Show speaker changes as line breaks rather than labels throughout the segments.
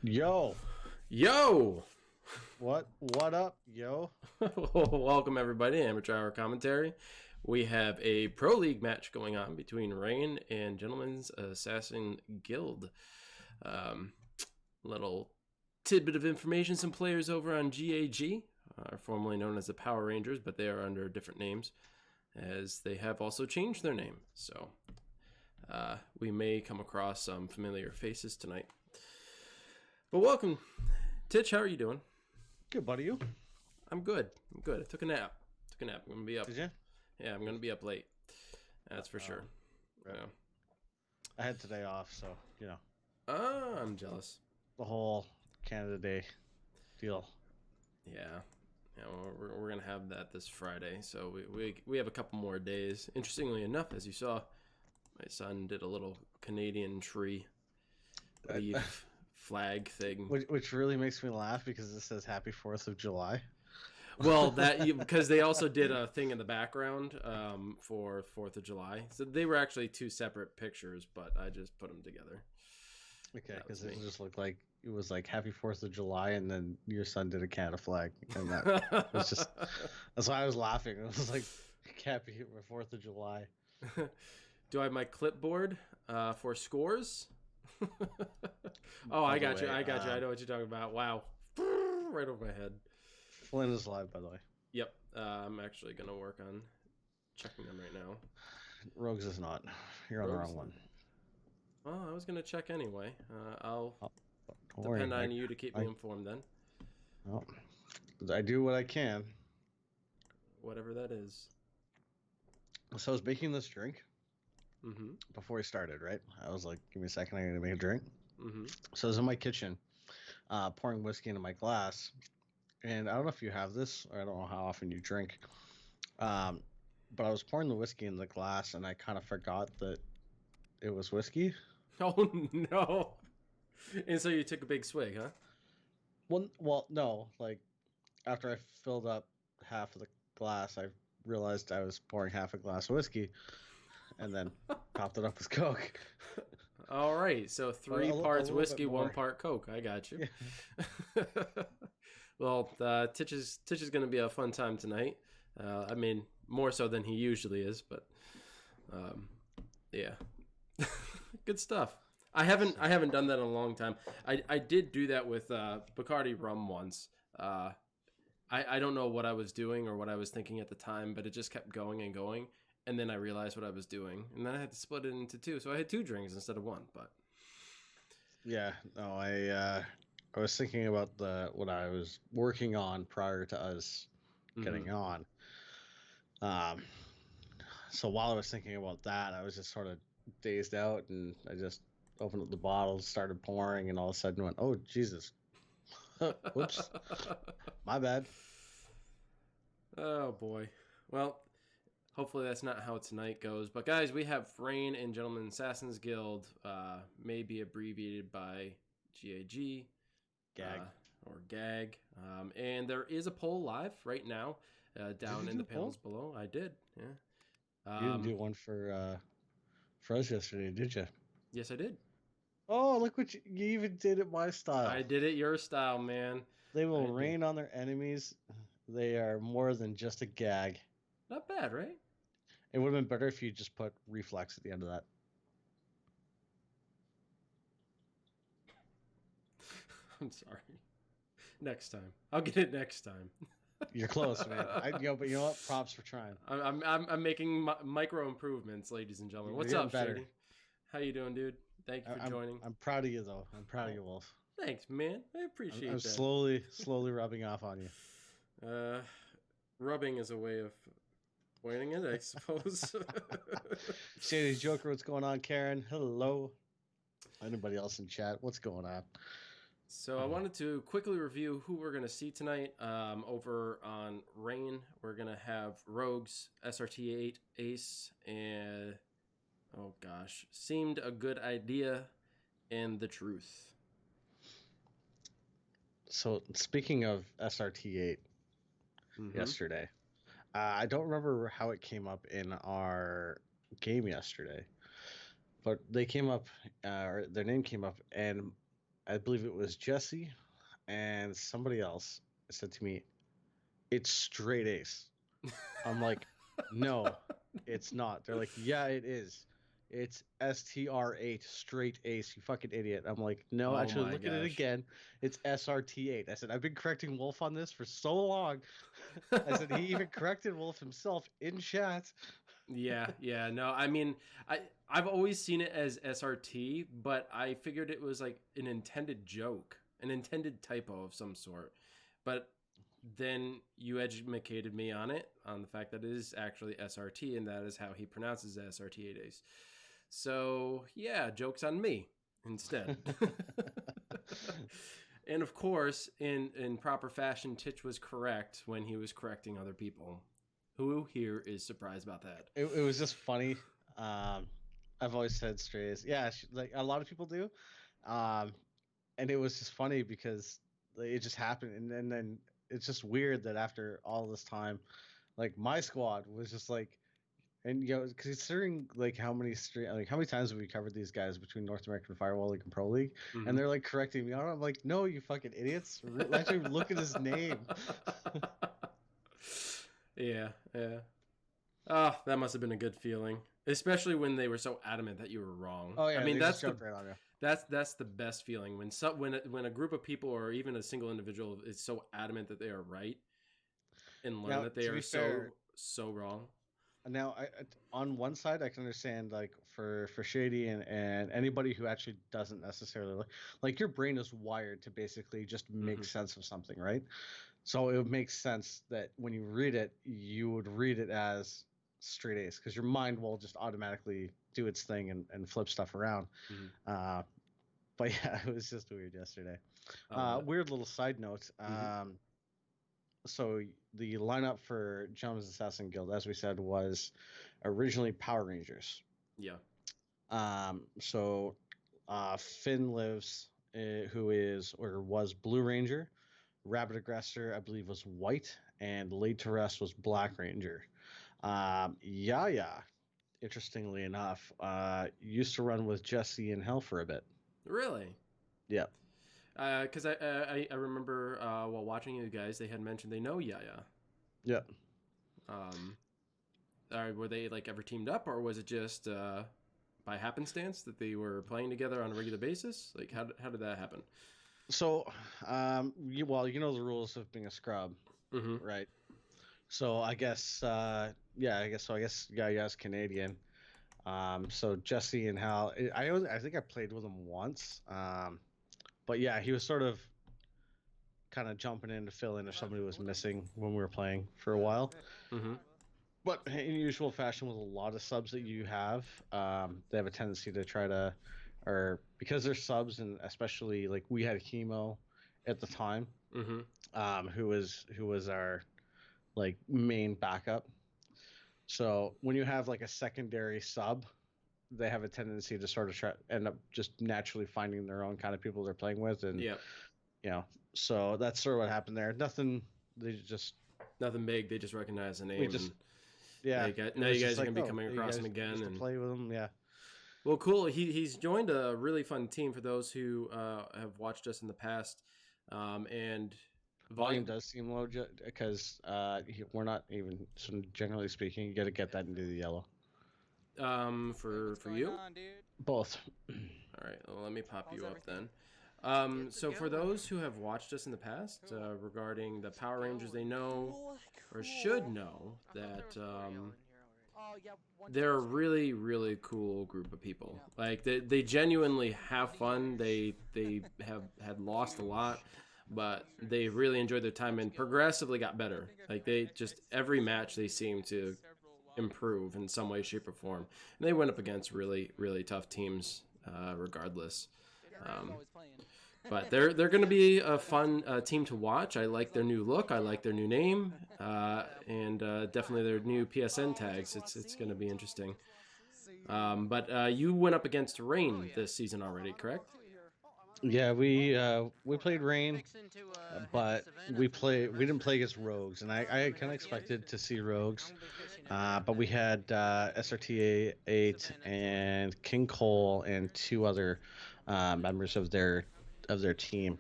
Yo,
Yo!
what up, yo?
Welcome everybody to Amateur Hour Commentary. We have a Pro League match going on between Rain and Gentleman's Assassin Guild. Little tidbit of information, some players over on GAG are formerly known as the Power Rangers, but they are under different names as they have also changed their name. So we may come across some familiar faces tonight. But welcome. Titch, how are you doing?
Good, buddy, you?
I'm good. I took a nap. I'm going to be up.
Did you?
Yeah, I'm going to be up late. That's for sure.
Right.
Yeah.
I had today off, so,
I'm jealous.
the whole Canada Day deal.
Yeah. Well, we're going to have that this Friday. So we have a couple more days. Interestingly enough, as you saw, my son did a little Canadian tree leaf flag thing.
Which really makes me laugh because it says Happy 4th of July.
Well, because they also did a thing in the background for 4th of July. So they were actually two separate pictures, but I just put them together.
Okay, because it just looked like it was like Happy 4th of July, and then your son did a Canada flag, and that was just that's why I was laughing. It was like Happy 4th of July.
Do I have my clipboard for scores? Oh, I got you. I know what you're talking about. Wow, right over my head.
Flynn is live, by the way.
Yep, I'm actually gonna work on checking them right now.
Rogues is not. You're on the wrong one.
Well, I was gonna check anyway. I'll
Don't
depend
worry.
on you to keep me informed then.
Well, I do what I can.
Whatever that is.
So I was making this drink
Mm-hmm.
before we started, right? I was like, give me a second, I'm going to make a drink.
Mm-hmm.
So I was in my kitchen pouring whiskey into my glass. And I don't know if you have this, or I don't know how often you drink. But I was pouring the whiskey in the glass, and I kind of forgot that it was whiskey.
Oh, no. And so you took a big swig, huh?
Well, no. Like, after I filled up half of the glass, I realized I was pouring half a glass of whiskey. And then topped it up with Coke.
All right, so three parts whiskey,
more.
1 part Coke. I got you. Yeah. Well, Titch is going to be a fun time tonight. I mean, more so than he usually is, but yeah, good stuff. I haven't done that in a long time. I did do that with Bacardi rum once. I don't know what I was doing or what I was thinking at the time, but it just kept going and going. And then I realized what I was doing, and then I had to split it into two. So I had 2 drinks instead of 1. But
Yeah, no, I was thinking about what I was working on prior to us getting on. So while I was thinking about that, I was just sort of dazed out, and I just opened up the bottle, started pouring, and all of a sudden went, "Oh Jesus, whoops, my bad."
Oh boy. Well, hopefully that's not how tonight goes. But guys, we have Rain and Gentleman Assassins Guild, may be abbreviated by GAG.
Gag.
Or GAG. And there is a poll live right now down in the panels below. I did, yeah.
You didn't do one for us yesterday, did you?
Yes, I did.
Oh, look what you even did it my style.
I did it your style, man.
They will rain on their enemies. They are more than just a gag.
Not bad, right?
It would have been better if you just put reflex at the end of that.
I'm sorry. Next time. I'll get it next time.
You're close, man. But you know what? Props for trying.
I'm making micro improvements, ladies and gentlemen. What's up, Shady? How you doing, dude? Thank you for joining.
I'm proud of you, though. I'm proud of you, Wolf.
Thanks, man. I appreciate that.
I'm slowly rubbing off on you.
Rubbing is a way of pointing it, I suppose.
Shady Joker, what's going on? Karen, hello. Anybody else in chat? What's going on?
So I wanted to quickly review who we're going to see tonight. Over on Rain, we're going to have Rogues, SRT8, Ace, and, oh gosh, Seemed a Good Idea, and The Truth.
So speaking of SRT8, yesterday, I don't remember how it came up in our game yesterday, but they came up, or their name came up, and I believe it was Jesse and somebody else said to me, "It's straight ace." I'm like, "No, it's not." They're like, "Yeah, it is. It's STR8 straight ace, you fucking idiot." I'm like, "No,
Oh
actually
my
look at it
gosh.
again. It's SRT8." I said, "I've been correcting Wolf on this for so long." I said he even corrected Wolf himself in chat.
Yeah, no, I mean, I've always seen it as SRT, but I figured it was like an intended joke, an intended typo of some sort. But then you educated me on it, on the fact that it is actually SRT, and that is how he pronounces SRT 8 days. So yeah, jokes on me instead. And of course, in proper fashion, Titch was correct when he was correcting other people. Who here is surprised about that?
It was just funny. Um, I've always said straight ace. Yeah, like a lot of people do. Um, and it was just funny because like, it just happened, and then it's just weird that after all this time, like my squad was just like, and you know, considering like how many times have we covered these guys between North American Firewall League and Pro League, and
Mm-hmm.
they're like correcting me on it. I'm like, no, you fucking idiots! Actually, look at his name.
Yeah. Oh, that must have been a good feeling, especially when they were so adamant that you were wrong.
Oh
I
yeah,
mean,
they just jumped right on you.
that's the best feeling when when a group of people or even a single individual is so adamant that they are right and learn
Now,
that they
to
are
be fair,
so wrong.
now on one side I can understand like for Shady and anybody who actually doesn't necessarily like your brain is wired to basically just make
Mm-hmm.
sense of something, right? So it would make sense that when you read it, you would read it as straight ace because your mind will just automatically do its thing and flip stuff around.
Mm-hmm.
Uh, but yeah, it was just weird yesterday.
I love it.
Weird little side note.
Mm-hmm.
So the lineup for Gentleman's Assassin Guild, as we said, was originally Power Rangers.
Yeah.
So Finn lives, who is or was Blue Ranger. Rabbit Aggressor, I believe, was White, and Laid to Rest was Black Ranger. Yaya, interestingly enough, used to run with Jesse and Hell for a bit.
Really?
Yeah,
Because I remember while watching you guys, they had mentioned they know Yaya.
yeah.
Um, were they like ever teamed up, or was it just by happenstance that they were playing together on a regular basis? Like, how did that happen?
So, well, you know the rules of being a scrub,
Mm-hmm.
right? So I guess, yeah, I guess so. I guess Yaya's Canadian. So Jesse and Hal, I think I played with him once. But yeah, he was sort of kind of jumping in to fill in if somebody was missing when we were playing for a while.
Mm-hmm.
But in usual fashion, with a lot of subs that you have, they have a tendency to try to, or because they're subs, and especially like we had chemo at the time,
Mm-hmm.
who was our like main backup. So when you have like a secondary sub, they have a tendency to sort of try end up just naturally finding their own kind of people they're playing with, and
Yep.
you know, so that's sort of what happened there. Nothing. They just
Nothing big. They just recognize the
we
name,
just
and
yeah. It
now
was
you
just
guys are
like,
gonna be
oh,
coming
you
across him
guys
again.
used to
And
play with them, yeah.
well, cool. He's joined a really fun team for those who have watched us in the past, and
Volume
volume.
does seem low because we're not even generally speaking. You got to get that into the yellow.
For you.
Both.
All right, well, let me pop you up then. So for those who have watched us in the past regarding the Power Rangers, they know or should know that they're a really really cool group of people. Like they genuinely have fun. They have had lost a lot, but they really enjoyed their time and progressively got better. Like they just every match they seem to improve in some way, shape, or form. And they went up against really really tough teams regardless. Um, but they're going to be a fun team to watch. I like their new look. I like their new name, and definitely their new PSN tags. It's going to be interesting. But you went up against Rain this season already, correct?
Yeah, we played Rain, but we didn't play against Rogues, and I kind of expected to see Rogues, but we had SRTA 8 and King Cole and two other members of their their team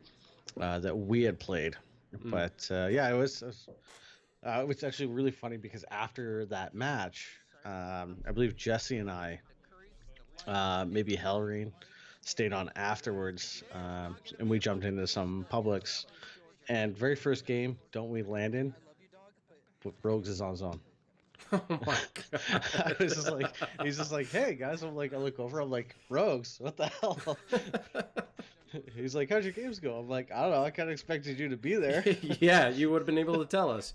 that we had played.
Mm.
But yeah, it was actually really funny because after that match, I believe Jesse and I, maybe Hellreen, stayed on afterwards, and we jumped into some Publix. And very first game, don't we land in? But Rogues is on zone.
Oh my
I was just like, he's just like, hey guys. I'm like, I look over, I'm like, Rogues, what the hell?
god.
He's like, how'd your games go? I'm like, I don't know. I kind of expected you to be there.
Yeah, you would have been able to tell us.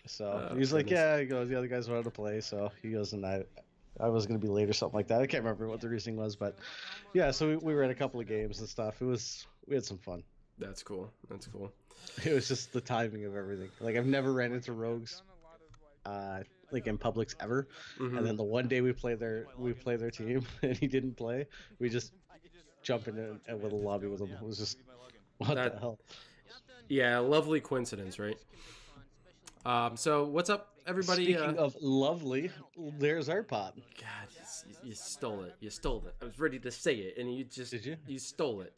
So
Oh,
he's like,
goodness.
yeah. He goes, the other guys wanted to play, so he goes, and I was gonna be late or something like that. I can't remember what the reasoning was, but yeah. So we were at a couple of games and stuff. We had some fun.
That's cool. That's cool.
It was just the timing of everything. Like I've never ran into Rogues, like in Publix ever. And
Hmm.
then the one day we play their team, and he didn't play. We just jump in a little lobby with him. It was just what the
That,
hell.
yeah, lovely coincidence, right? So what's up, everybody?
Speaking of lovely, there's our pop.
God, you stole it. You stole it. I was ready to say it, and
Did you?
you stole it.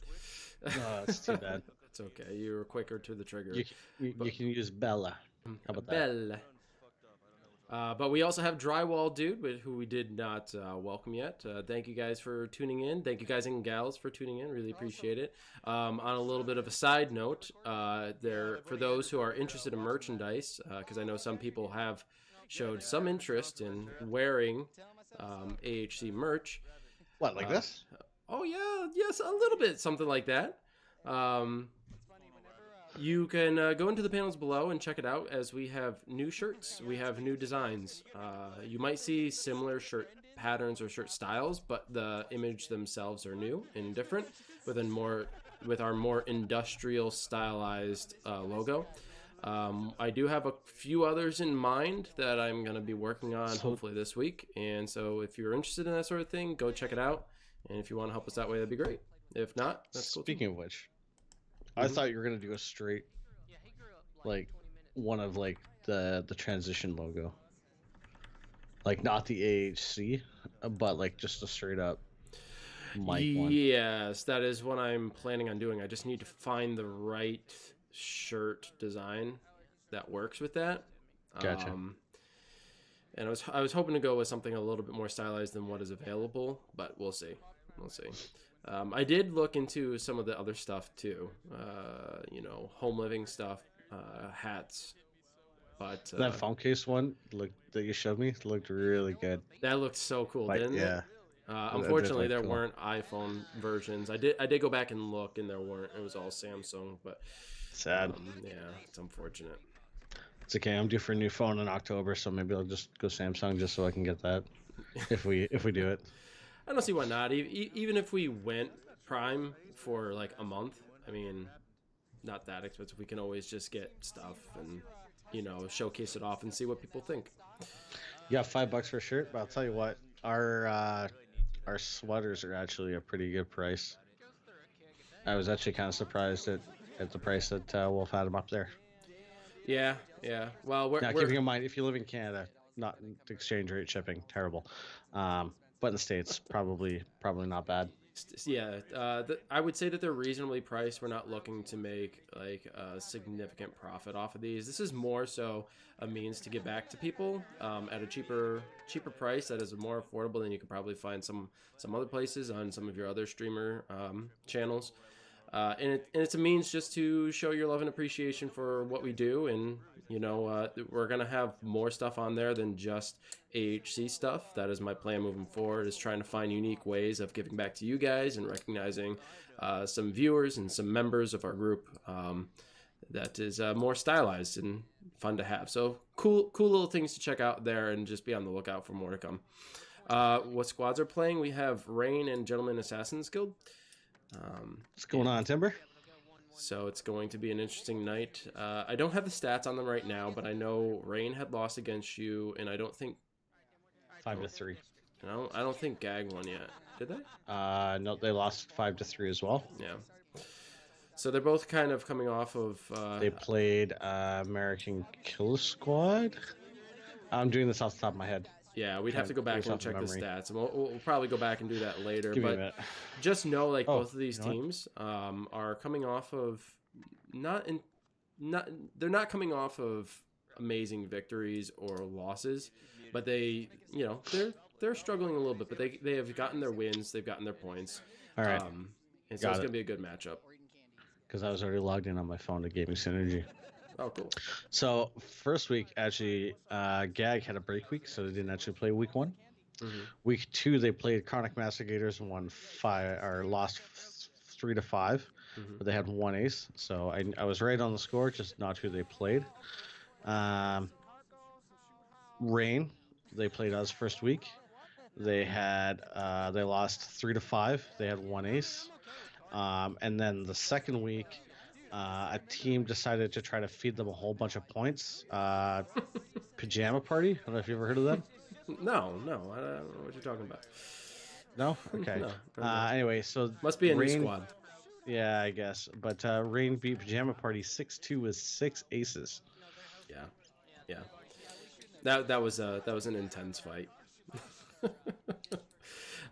Oh, it's too bad.
It's okay. You were quicker to the trigger.
You can use Bella. How about that?
Belle. But we also have Drywall Dude, who we did not welcome yet. Thank you guys for tuning in. Thank you guys and gals for tuning in. Really appreciate it. On a little bit of a side note, there for those who are interested in merchandise, because I know some people have showed some interest in wearing AHC merch.
What, like this?
Oh yeah, yes, a little bit, something like that. Um, you can go into the panels below and check it out as we have new shirts. We have new designs. You might see similar shirt patterns or shirt styles, but the image themselves are new and different with our more industrial stylized logo. I do have a few others in mind that I'm going to be working on hopefully this week. And so if you're interested in that sort of thing, go check it out. And if you want to help us that way, that'd be great. If not, that's cool too.
Speaking of which, I thought you were gonna do a straight, like, one of like the transition logo, like not the AHC, but like just a straight up mic one.
Yes, that is what I'm planning on doing. I just need to find the right shirt design that works with that.
Gotcha.
And I was hoping to go with something a little bit more stylized than what is available, but we'll see. We'll see. I did look into some of the other stuff too. Home living stuff, hats. But
That phone case one that you showed me looked really good.
that looked so cool,
Like,
didn't it?
yeah,
Unfortunately, there
cool.
weren't iPhone versions. I did go back and look, and there weren't. It was all Samsung, but
Sad.
yeah, it's unfortunate.
It's okay. I'm due for a new phone in October, so maybe I'll just go Samsung just so I can get that if we do it.
I don't see why not. Even if we went Prime for like a month, I mean, not that expensive. We can always just get stuff and showcase it off and see what people think.
You got $5 for a shirt, but I'll tell you what, our sweaters are actually a pretty good price. I was actually kind of surprised at the price that Wolf had them up there.
Yeah, yeah. Well,
Now, keeping in mind, if you live in Canada, not the exchange rate shipping, terrible. But in the States, probably not bad.
yeah. I would say that they're reasonably priced. We're not looking to make like a significant profit off of these. This is more so a means to give back to people at a cheaper price that is more affordable than you could probably find some other places on some of your other streamer channels. And it's a means just to show your love and appreciation for what we do. And, we're going to have more stuff on there than just AHC stuff. That is my plan moving forward, is trying to find unique ways of giving back to you guys and recognizing some viewers and some members of our group that is more stylized and fun to have. So cool little things to check out there, and just be on the lookout for more to come. What squads are playing? We have Rain and Gentleman Assassins Guild.
What's going on, Timber?
So it's going to be an interesting night. I don't have the stats on them right now, but I know Rain had lost against you, and I don't think
5-3.
I don't think Gag won yet. Did they?
No, they lost 5-3 as well.
Yeah. So they're both kind of coming off of.
They played American Kill Squad. I'm doing this off the top of my head.
Yeah, we'd have to go back
based
and
off of
check the
memory.
stats, and we'll probably go back and do that later.
Give me a
But
minute.
just know, like,
Oh,
both of these
you know what?
teams are coming off of not in not they're not coming off of amazing victories or losses, but they're struggling a little bit, but they have gotten their wins, they've gotten their points,
All right,
um, and so it's
got it.
gonna be a good matchup.
Because I was already logged in on my phone to Gaming Synergy.
Oh, cool.
So first week, actually, Gag had a break week, so they didn't actually play week 1.
Mm-hmm.
Week 2, they played Chronic Mastigators and won 5 or lost 3-5,
Mm-hmm.
but they had 1 ace. So I was right on the score, just not who they played. Rain, they played us first week. They lost 3-5. They had 1 ace. And then the second week, a team decided to try to feed them a whole bunch of points. Pajama Party. I don't know if you ever heard of them.
No, I don't know what you're talking about.
No. Okay.
No.
Anyway, so
Must be a new
Rain.
squad.
Yeah, I guess. But Rain beat Pajama Party 6-2 with 6 aces.
Yeah. That was an intense fight.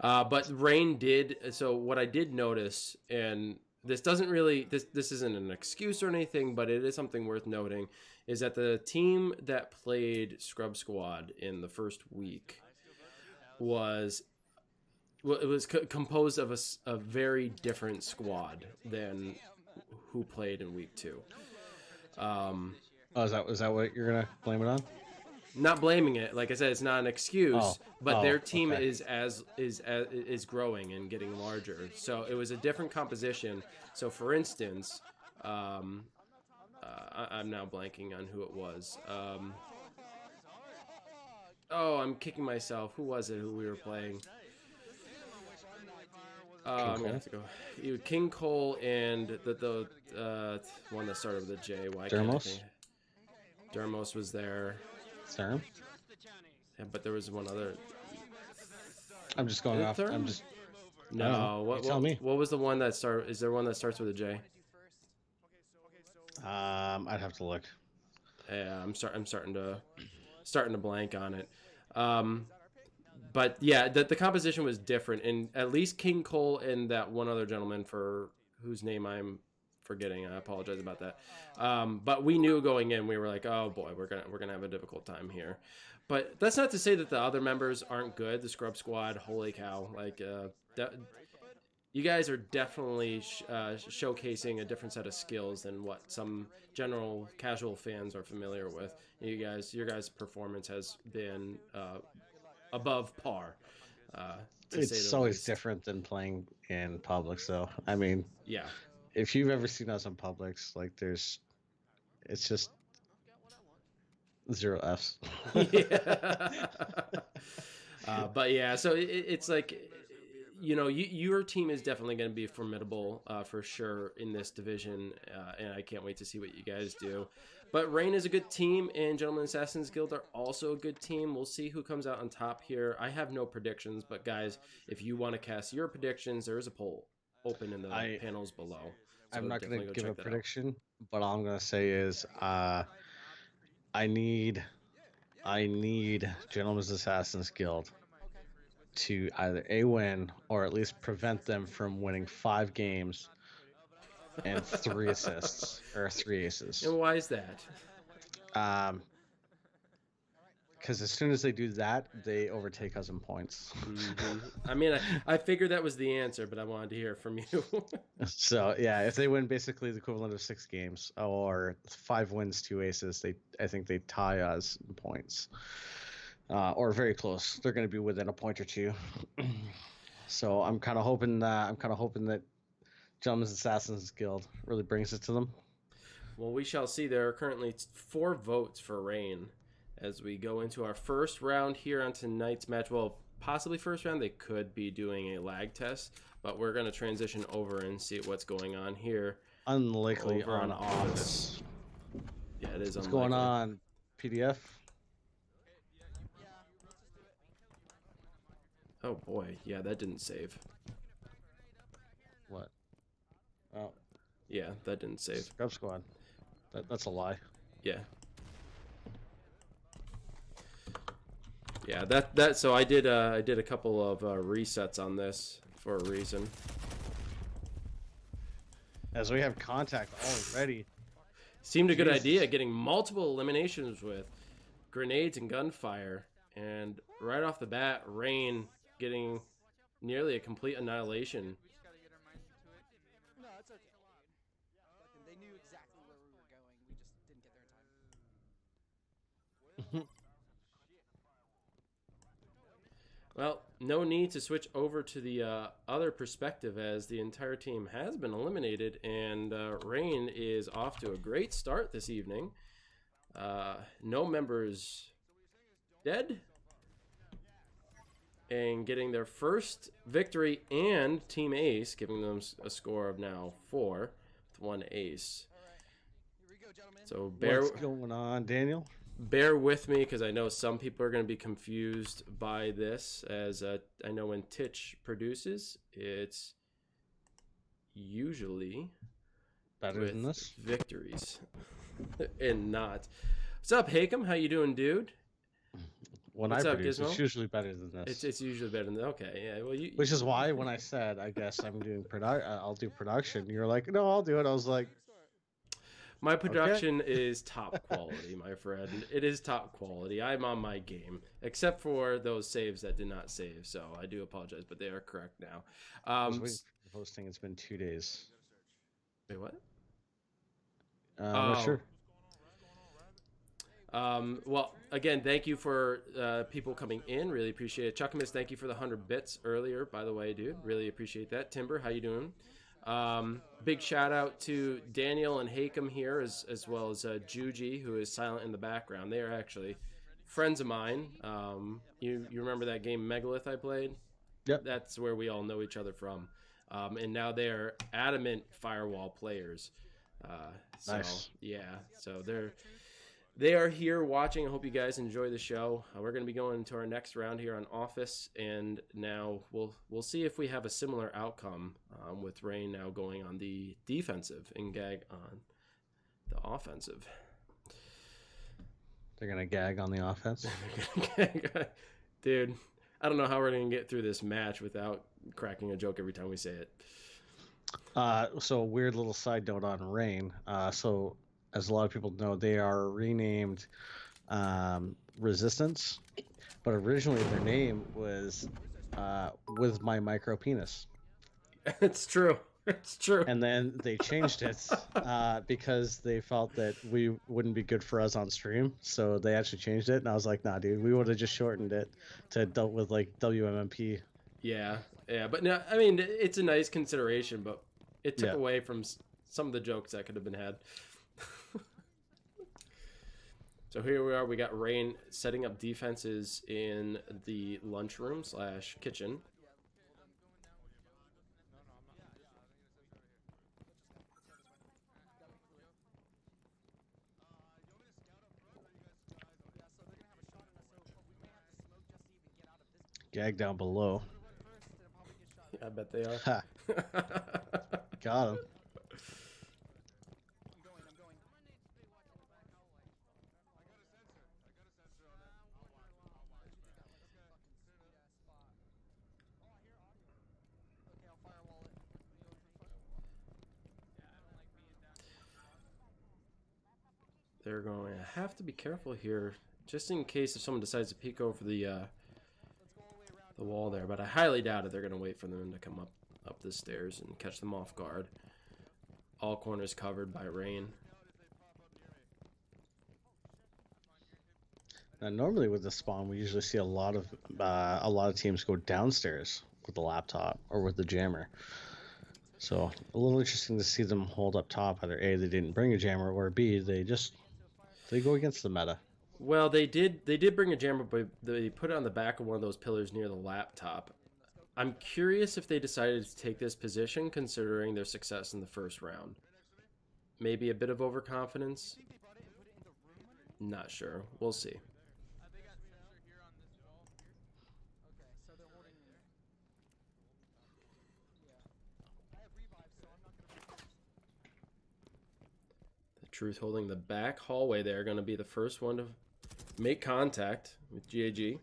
But Rain did. So what I did notice, and this doesn't really this isn't an excuse or anything, but it is something worth noting, is that the team that played Scrub Squad in the first week was composed of a very different squad than who played in week 2.
Oh, is that what you're gonna blame it on?
Not blaming it, like I said, it's not an excuse, but their team
okay.
is growing and getting larger. So it was a different composition. So for instance, I'm now blanking on who it was. I'm kicking myself. Who was it? Who we were playing? I'm gonna have to go. King Cole and the one that started with a J. Why can't I
Dermos?
think? Dermos was there.
Therm?
Yeah, but there was one other.
I'm just going off.
Therm?
I'm just.
No.
You tell me.
What was the one that start? Is there one that starts with a J?
I'd have to look.
Yeah, I'm starting to blank on it. But yeah, the composition was different, and at least King Cole and that one other gentleman for whose name I'm forgetting. I apologize about that. But we knew going in, we were like, oh boy, we're gonna have a difficult time here. But that's not to say that the other members aren't good. The Scrub Squad, holy cow! Like you guys are definitely showcasing a different set of skills than what some general casual fans are familiar with. Your guys' performance has been above par.
It's always different than playing in Publix, though. I mean,
yeah.
If you've ever seen us in Publix, like it's just 0 Fs.
Yeah. But yeah, so it's like, your team is definitely going to be formidable for sure in this division, and I can't wait to see what you guys do. But Rain is a good team, and Gentleman Assassins Guild are also a good team. We'll see who comes out on top here. I have no predictions, but guys, if you want to cast your predictions, there is a poll open in the panels below. So
I'm not going to give a prediction,
out.
but all I'm going to say is I need Gentleman's Assassins Guild to either A, win or at least prevent them from winning 5 games and 3 assists or 3 aces.
And why is that?
Because as soon as they do that, they overtake us in points.
Mm-hmm. I mean, I figured that was the answer, but I wanted to hear from you.
So yeah, if they win basically the equivalent of 6 games or 5 wins, 2 aces, I think they tie us in points, or very close. They're going to be within a point or 2. So I'm kind of hoping that Gentleman's Assassins Guild really brings it to them.
Well, we shall see. There are currently 4 votes for Rain as we go into our first round here on tonight's match. Well, possibly first round. They could be doing a lag test, but we're going to transition over and see what's going on here.
Unlikely on Office.
Yeah, it is.
What's going on, PDF?
Oh boy, yeah, that didn't save.
What? Oh.
Yeah, that didn't save.
Scrub Squad. That's a lie.
Yeah. Yeah, that so I did a couple of resets on this for a reason.
As we have contact already.
Seemed a good idea,
Jesus.
getting multiple eliminations with grenades and gunfire, and right off the bat, Rain getting nearly a complete annihilation.
No, it's okay. Fucking, they knew exactly where we were going. We just didn't get there in time.
Well, no need to switch over to the other perspective as the entire team has been eliminated, and Rain is off to a great start this evening. No members dead, and getting their first victory and team ace, giving them a score of now 4 with 1 ace.
Here we go, gentlemen.
So
What's going on, Daniel?
bear with me because I know some people are going to be confused by this, as I know when Titch produces, it's usually
Better
with
than this?
victories and not. What's up, Hakem? How you doing, dude?
When
What's
I
up,
produce,
Gizmo?
it's usually better than this.
It's usually better than okay. Yeah, well, you
Which is why when I said I guess I'm doing I'll do production, you're like, no, I'll do it. I was like,
my production is top quality, my friend. It is top quality. I'm on my game, except for those saves that did not save. So I do apologize, but they are correct now.
I was waiting for the posting. It's been 2 days.
Wait, what?
I'm not sure.
Well, again, thank you for people coming in. Really appreciate it. Chuckamus, thank you for the 100 bits earlier, by the way, dude. Really appreciate that. Timber, how you doing? Big shout out to Daniel and Hakem here, as well as Juji, who is silent in the background. They are actually friends of mine. You remember that game Megalith I played?
Yep.
That's where we all know each other from. And now they're adamant Firewall players. So,
Nice.
Yeah, so they are here watching. I hope you guys enjoy the show. We're going to be going into our next round here on Office, and now we'll see if we have a similar outcome with Rain now going on the defensive and Gag on the offensive.
They're going to gag on the offense.
Dude, I don't know how we're going to get through this match without cracking a joke every time we say it.
So a weird little side note on Rain. So as a lot of people know, they are renamed Resistance, but originally their name was With My Micro Penis.
It's true. It's true.
And then they changed it because they felt that we wouldn't be good for us on stream. So they actually changed it. And I was like, nah, dude, we would have just shortened it to dealt with like WMMP.
Yeah. But no, I mean, it's a nice consideration, but it took away from some of the jokes that could have been had. So here we are. We got Rain setting up defenses in the lunchroom / kitchen.
Gag down below.
I bet they are.
Ha. Got him.
They're going to have to be careful here, just in case if someone decides to peek over the wall there. But I highly doubt it. They're going to wait for them to come up the stairs and catch them off guard. All corners covered by Rain.
Now, normally with the spawn, we usually see a lot of teams go downstairs with the laptop or with the jammer. So a little interesting to see them hold up top. Either A, they didn't bring a jammer, or B, they go against the meta.
Well, they did bring a jammer, but they put it on the back of one of those pillars near the laptop. I'm curious if they decided to take this position considering their success in the first round. Maybe a bit of overconfidence. Not sure. We'll see. Truth holding the back hallway there, going to be the first one to make contact with GAG.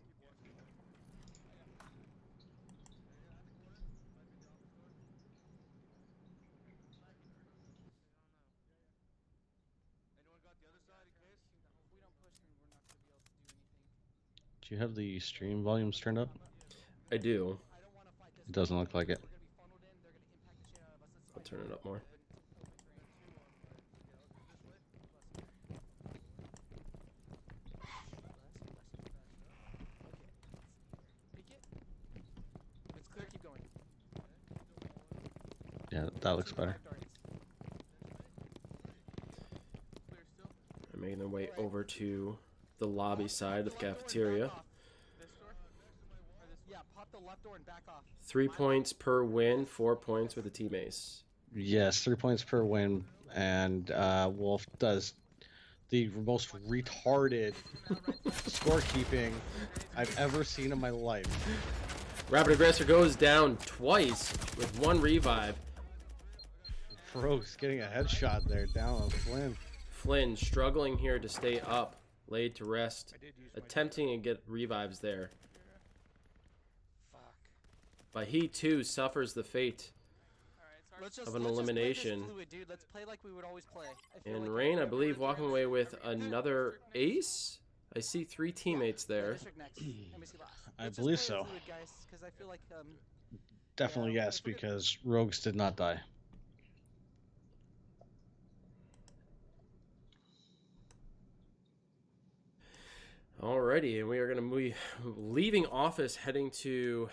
Do you have the stream volumes turned up?
I do.
It doesn't look like it.
I'll turn it up more.
It's clear, keep going.
Yeah, that looks better.
They're making their way over to the lobby side of the cafeteria.
Yeah, pop the left door and back off.
3 points per win, 4 points with a team ace.
Yes, 3 points per win, and Wolf does the most retarded scorekeeping I've ever seen in my life.
Rapid Aggressor goes down twice with 1 revive.
Frogs getting a headshot there down on Flynn.
Flynn struggling here to stay up, laid to rest, attempting to get revives there.
Fuck.
But he too suffers the fate
Let's
of an
let's
elimination.
Just play this fluid, dude. Let's play like we would always play. I feel
And
like
Rain, I believe, walking away with another ace. I see 3 teammates there.
District next. NBC last.
I
Let's just
believe
play it
so.
fluid, guys, 'cause I feel like
Definitely
Yeah,
yes,
if we're gonna-
because Rogues did not die.
Alrighty, and we are going to be leaving office, heading to...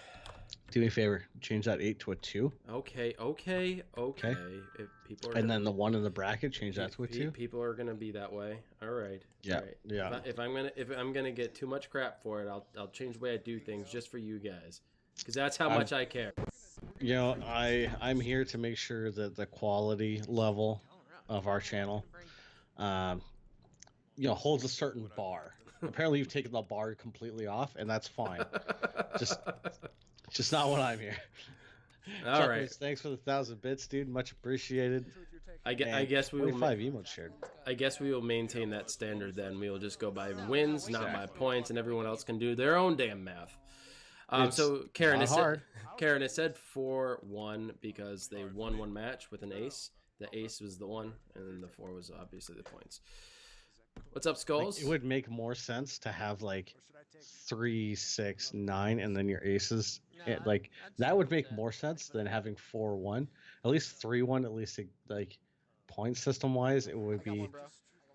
Do me a favor, change that 8 to a 2,
Okay. If people are
and
gonna-
then the 1 in the bracket, change that to a 2.
People are gonna be that way. All right.
Yeah,
All right.
yeah.
If I'm gonna get too much crap for it, I'll change the way I do things just for you guys, because that's how much I care.
You know, I'm here to make sure that the quality level of our channel, holds a certain bar. Apparently, you've taken the bar completely off, and that's fine. Just not what I'm here.
All
Chuck
right.
Woods, thanks for the 1,000 bits, dude. Much appreciated.
I
And
guess we will.
45 emotes shared.
I guess we will maintain that standard then. We will just go by wins, not by points, and everyone else can do their own damn math.
It's
So Karen,
not hard.
Karen, it said 4-1 because they won 1 match with an ace. The ace was the 1, and then the 4 was obviously the points. What's up, Skulls?
It would make more sense to have like 3, 6, 9, and then your aces. That would make more sense than having 4-1. At least 3-1. At least like point system wise, it would
I got
be
one, bro.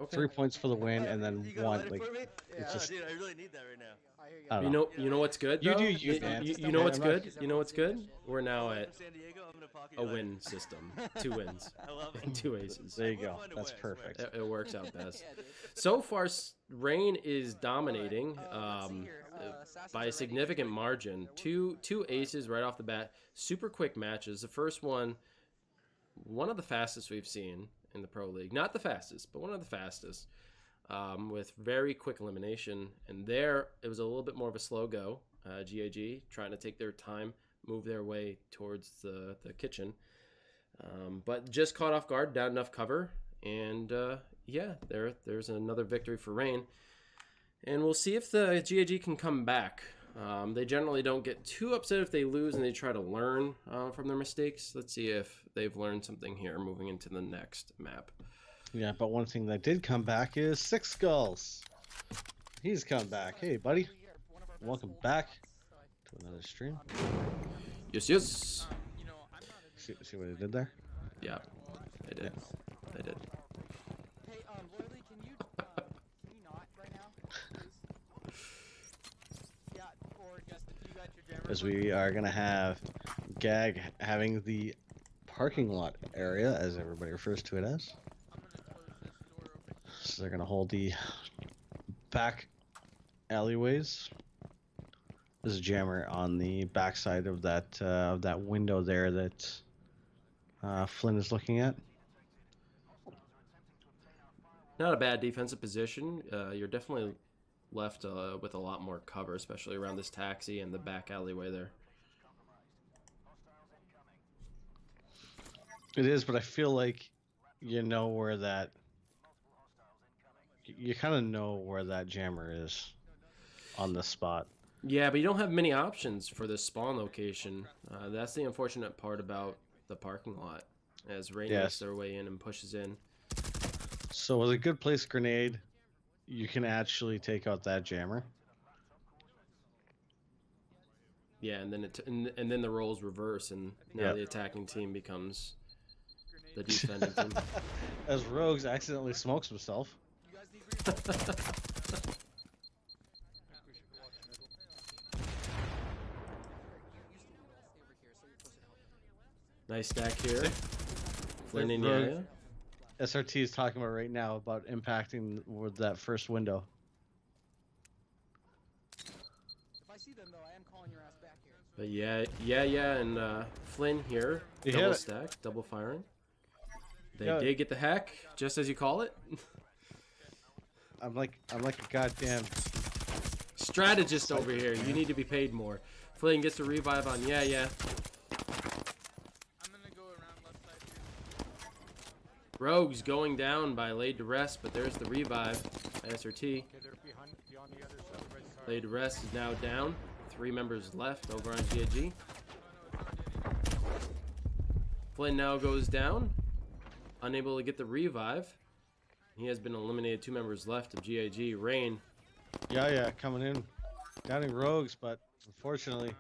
Okay.
3 points for the win and then
You gonna
1.
light it
Like
for me?
it's
Oh,
just
dude, I really need that right now.
I hear
I
you.
don't know.
You know what's good
You
though?
do you, man.
You know what's
I'm not-
good? You know what's good? We're now at
From San Diego, I'm gonna pocket
a
you
win system. 2 wins
I love it.
and 2 aces.
There you
We'll
go.
find a
That's
way, I swear.
perfect.
It works out best.
Yeah, dude.
So far, Rain is dominating
Let's see here. Assassins
by
are
a
ready.
significant margin. Two aces right off the bat. Super quick matches. The first one of the fastest we've seen in the Pro League. Not the fastest, but one of the fastest. With very quick elimination. And there, it was a little bit more of a slow go. GAG trying to take their time, move their way towards the kitchen. But just caught off guard, not enough cover. And yeah, there's another victory for Rain. And we'll see if the GAG can come back. They generally don't get too upset if they lose, and they try to learn from their mistakes. Let's see if they've learned something here moving into the next map.
Yeah, but one thing that did come back is Six Skulls. He's come back. Hey, buddy. Welcome back to another stream.
Yes.
See what I did there?
Yeah, I did. I did.
Hey, Loyally, can you not right now, please? Yeah, or just if you got your jammer.
As we are gonna have Gag having the parking lot area, as everybody refers to it as. So they're gonna hold the back alleyways. There's a jammer on the backside of that window there that Flynn is looking at.
Not a bad defensive position. You're definitely left with a lot more cover, especially around this taxi and the back alleyway there.
It is, but I feel like you know where that. You kind of know where that jammer is on the spot.
Yeah, but you don't have many options for this spawn location. That's the unfortunate part about the parking lot, as Rain makes their way in and pushes in.
So with a good place grenade, you can actually take out that jammer.
Yeah, and then and then the roles reverse, and now
Yeah.
the attacking team becomes the defending team.
As Rogues accidentally smokes himself.
You guys need reinforcements. We should watch middle. You stay over here, so you're closer to help.
Nice stack here. Flynn and
Rogue-
Yaya.
SRT is talking about right now about impacting with that first window.
If I see them though, I am calling your ass back here.
But yeah, and Flynn here.
You
Double
hit it.
stack, double firing. They
Yeah.
did get the hack, just as you call it.
I'm like a goddamn.
Strategist over here. You need to be paid more. Flynn gets a revive on yeah.
I'm gonna go around left side here.
Rogue's going down by laid to rest, but there's the revive. SRT.
Okay, they're beyond the other side. Right side.
Laid to rest is now down. 3 members left over on GIG. Flynn now goes down. Unable to get the revive. He has been eliminated. 2 members left of GIG. Rain.
Yeah, coming in, downing Rogues, but unfortunately,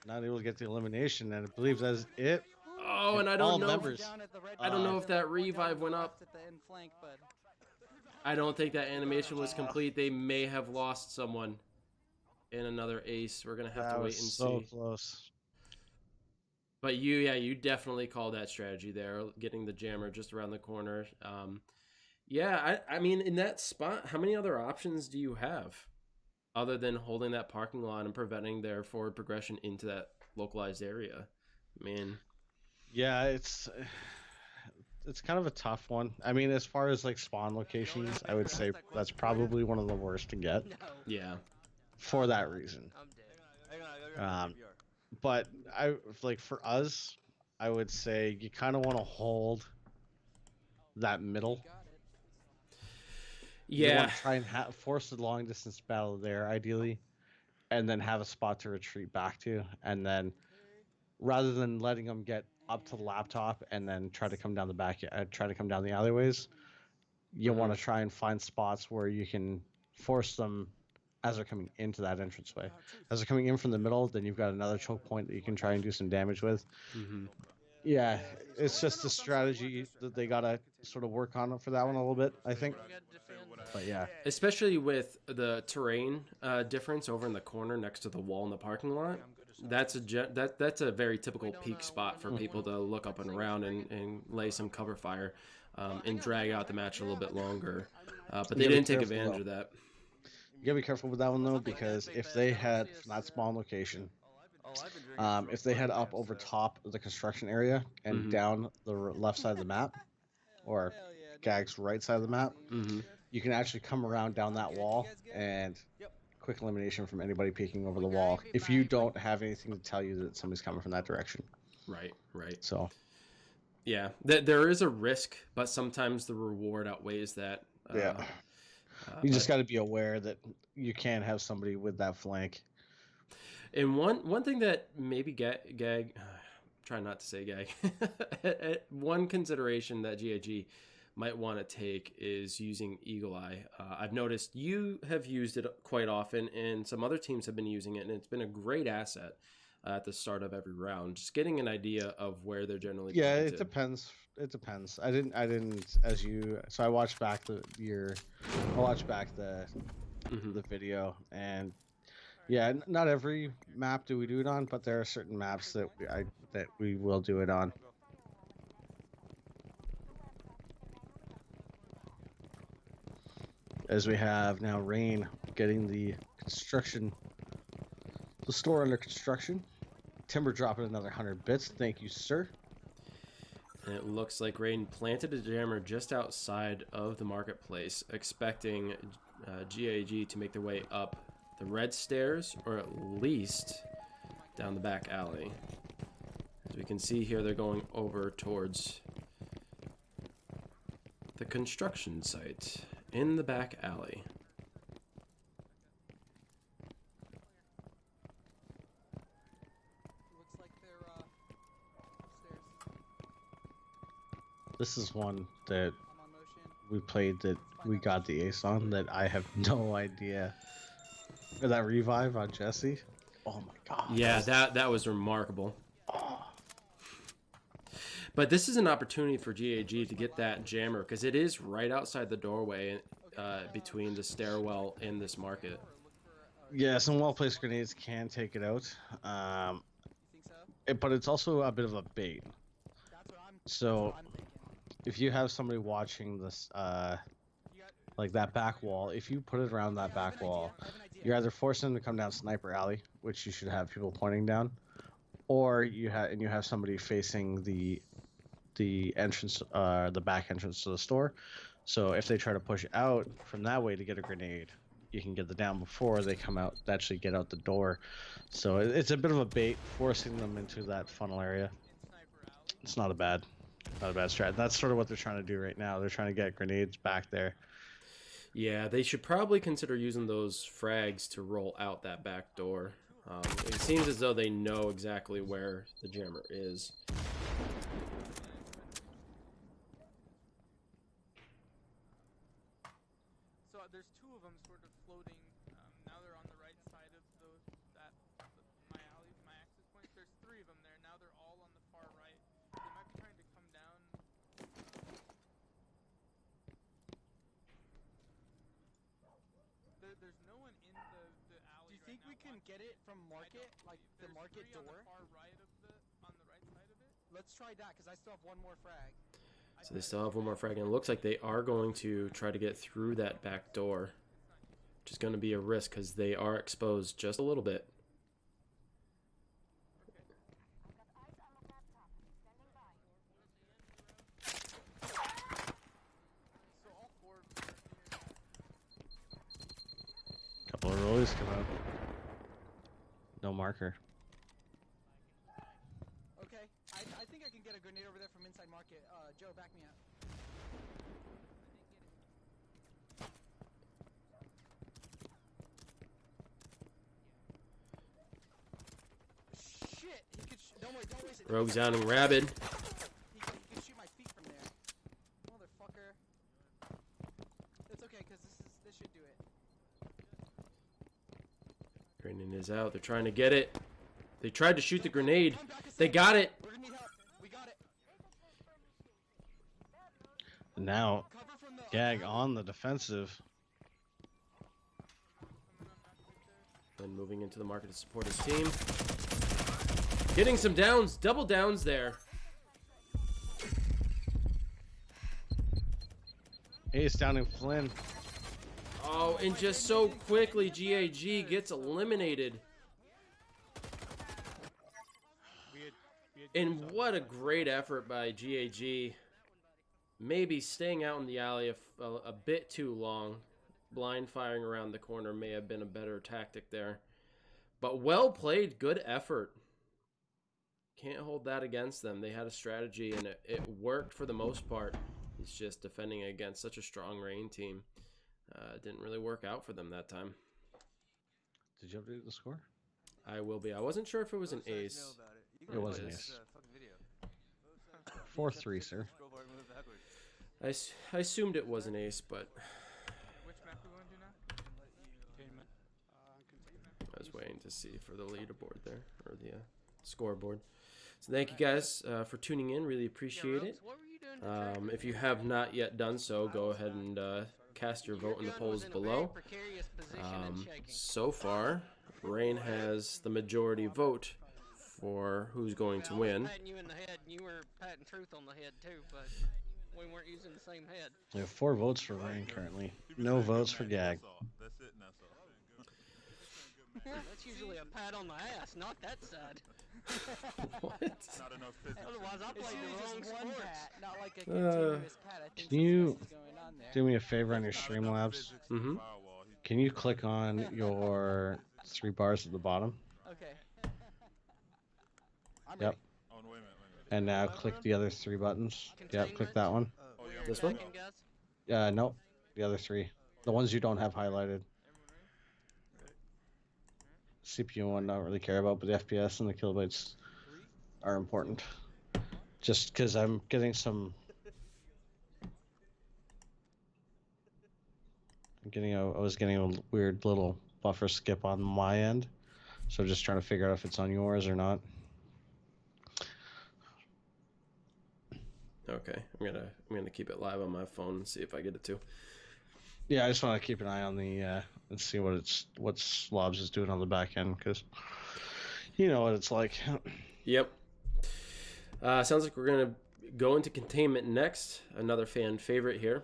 not able to get the elimination. And I believe that's it.
Oh, and I
all
don't know.
members.
Down at the red
I don't know
flank.
if that
One down
revive
to the
went
left
up.
At the end flank, but
I don't think that animation was complete. They may have lost someone in another ace. We're gonna have
That
to wait
was
and
so
see.
close.
But you definitely called that strategy there, getting the jammer just around the corner. I mean, in that spot, how many other options do you have other than holding that parking lot and preventing their forward progression into that localized area? I mean,
Yeah, it's kind of a tough one. I mean, as far as like spawn locations, I would say that's probably one of the worst to get
No.
yeah.
for that reason.
I'm dead. Hang on, I gotta
Um,
grab
But I like for us, I would say you kind of want to hold that middle.
got it.
You
Yeah.
want to try and force the long distance battle there, ideally, and then have a spot to retreat back to, and then rather than letting them get up to the laptop and then try to come down the try to come down the alleyways, you want to try and find spots where you can force them as they're coming into that entranceway. As they're coming in from the middle, then you've got another choke point that you can try and do some damage with.
Mm-hmm.
Yeah, it's just a strategy that they gotta sort of work on for that one a little bit, I think. But yeah,
Especially with the terrain difference over in the corner next to the wall in the parking lot. That's a very typical peak spot for people to look up and around and lay some cover fire and drag out the match a little bit longer. But they
Yeah, be
didn't take
careful,
advantage
though.
of that.
you gotta be careful with that one though, because if they had from that spawn location, if they had up over top of the construction area and
Mhm.
down the left side of the map, or
Hell yeah, dude.
Gag's right side of the map,
Mm-hmm.
you can actually come around down that wall and quick elimination from anybody peeking over the wall if you don't have anything to tell you that somebody's coming from that direction.
Right.
So
Yeah, there is a risk, but sometimes the reward outweighs that.
yeah, you just got to be aware that you can have somebody with that flank.
And one thing that maybe Gag try not to say Gag. One consideration that GIG might want to take is using Eagle Eye. I've noticed you have used it quite often, and some other teams have been using it, and it's been a great asset at the start of every round. Just getting an idea of where they're generally.
Yeah,
planted.
it depends. It depends. I didn't as you. So I watched back the
Mhm.
the video, and yeah, not every map do we do it on, but there are certain maps that we will do it on. As we have now Rain getting the store under construction. Timber dropping another 100 bits. Thank you, sir.
And it looks like Raiden planted a jammer just outside of the marketplace, expecting GAG to make their way up the red stairs, or at least down the back alley. As we can see here, they're going over towards the construction site in the back alley.
Looks like they're upstairs.
This is one that
I'm on motion.
we played that we got the ace on that I have no idea. Or that revive on Jesse. Oh my god.
Yeah, that was remarkable.
Oh.
But this is an opportunity for GAG to get that jammer because it is right outside the doorway between the stairwell and this market.
Yeah, some well-placed grenades can take it out.
You think so?
But it's also a bit of a bait.
That's
So
what I'm thinking.
if you have somebody watching this,
You got,
like that back wall, if you put it around that
I have
back
an
wall,
idea. I have an idea.
you're either forcing them to come down Sniper Alley, which you should have people pointing down, or you have somebody facing the entrance, the back entrance to the store. So if they try to push out from that way to get a grenade, you can get the down before they come out, actually get out the door. So it's a bit of a bait, forcing them into that funnel area.
In Sniper Alley.
It's not a bad strat. That's sort of what they're trying to do right now. They're trying to get grenades back there.
Yeah, they should probably consider using those frags to roll out that back door. It seems as though they know exactly where the jammer is.
So there's two of them sort of floating. Now they're on the right side of my alley, my access point. There's three of them there. Now they're all on the far right. They might be trying to come down. There's no one in the alley.
Do you think we can get it from market, like the market door?
On the far right of on the right side of it.
Let's try that because I still have one more frag.
So they still have one more frag, and it looks like they are going to try to get through that back door, which is going to be a risk because they are exposed just a little bit.
So all four of them are here.
Couple of rollies come out. No marker.
Okay, I think I can get a grenade over there from inside market. Joe, back me up. Shit! He could. Don't worry, don't waste it.
Rogue's down and rabid.
He can shoot my feet from there. Motherfucker. It's okay, because this should do it.
Grenade is out. They're trying to get it. They tried to shoot the grenade.
Come back a
They
sec.
got it.
We're gonna need help. We got it.
Now,
Cover from the
Gag
alley.
on the defensive.
Then moving into the market to support his team. Getting some downs. Double downs there.
Ace downing Flynn.
Oh, and just so quickly, GAG gets eliminated. And what a great effort by GAG. Maybe staying out in the alley a bit too long. Blind firing around the corner may have been a better tactic there. But well played, good effort. Can't hold that against them. They had a strategy and it worked for the most part. It's just defending against such a strong rain team. Didn't really work out for them that time.
Did you update the score?
I will be. I wasn't sure if it was an ace.
It was an ace. 4-3, sir.
I assumed it was an ace, but
Which map we going to now?
I was waiting to see for the leaderboard there, or the scoreboard. So thank you guys for tuning in. Really appreciate it.
What were you doing?
If you have not yet done so, go ahead and cast your vote in the polls below. So far, Rain has the majority vote for who's going to win.
Patting you in the head, and you were patting Truth on the head too, but we weren't using the same head.
We have 4 votes for Rain currently. No votes for Gag.
That's it, and that's all.
That's usually a pat on the ass, not that side.
What?
Not enough physics.
Otherwise, I
It's
played the
usually
wrong
just one
sports.
pat, not like a continuous pat. I think
Can you
something else is going on there.
do me a favor on your
Not enough
Streamlabs?
physics in
Mhm.
Firewall.
Can you click on your 3 bars at the bottom?
Okay. I'm
Yep.
ready.
Oh, wait a minute, wait a minute.
And now click the other 3 buttons. Yep, click
Containment?
that one.
Oh, yeah.
This one?
Second, guys?
Nope. The other 3. The ones you don't have highlighted. CPU one, don't really care about, but the FPS and the kilobytes are important. Just because I'm getting some. I was getting a weird little buffer skip on my end, So just trying to figure out if it's on yours or not.
Okay, I'm gonna keep it live on my phone and see if I get it too.
Yeah, I just want to keep an eye on the and see what Slobs is doing on the back end, because you know what it's like.
Yep. Sounds like we're gonna go into containment next. Another fan favorite here.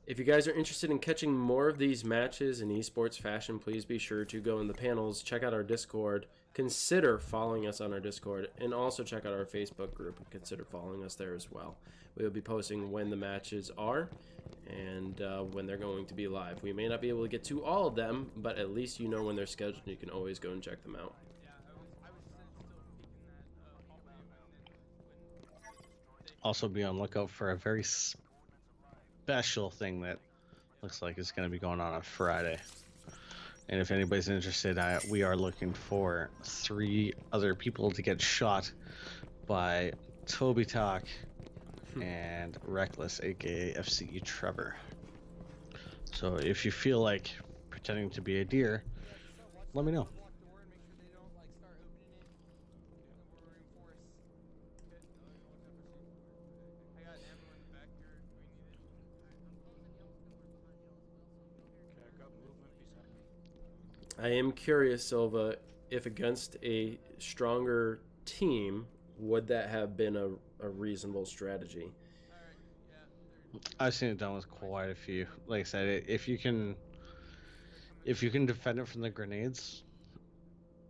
If you guys are interested in catching more of these matches in esports fashion, please be sure to go in the panels, check out our Discord, consider following us on our Discord, and also check out our Facebook group and consider following us there as well. We will be posting when the matches are and when they're going to be live. We may not be able to get to all of them, but at least you know when they're scheduled and you can always go and check them out.
Also, be on lookout for a very special thing that looks like it's going to be going on Friday. And if anybody's interested, we are looking for 3 other people to get shot by Toby Talk and Reckless, aka FCE Trevor. So if you feel like pretending to be a deer, let me know.
I am curious, Silva, if against a stronger team, would that have been a reasonable strategy?
I've seen it done with quite a few. Like I said, if you can defend it from the grenades,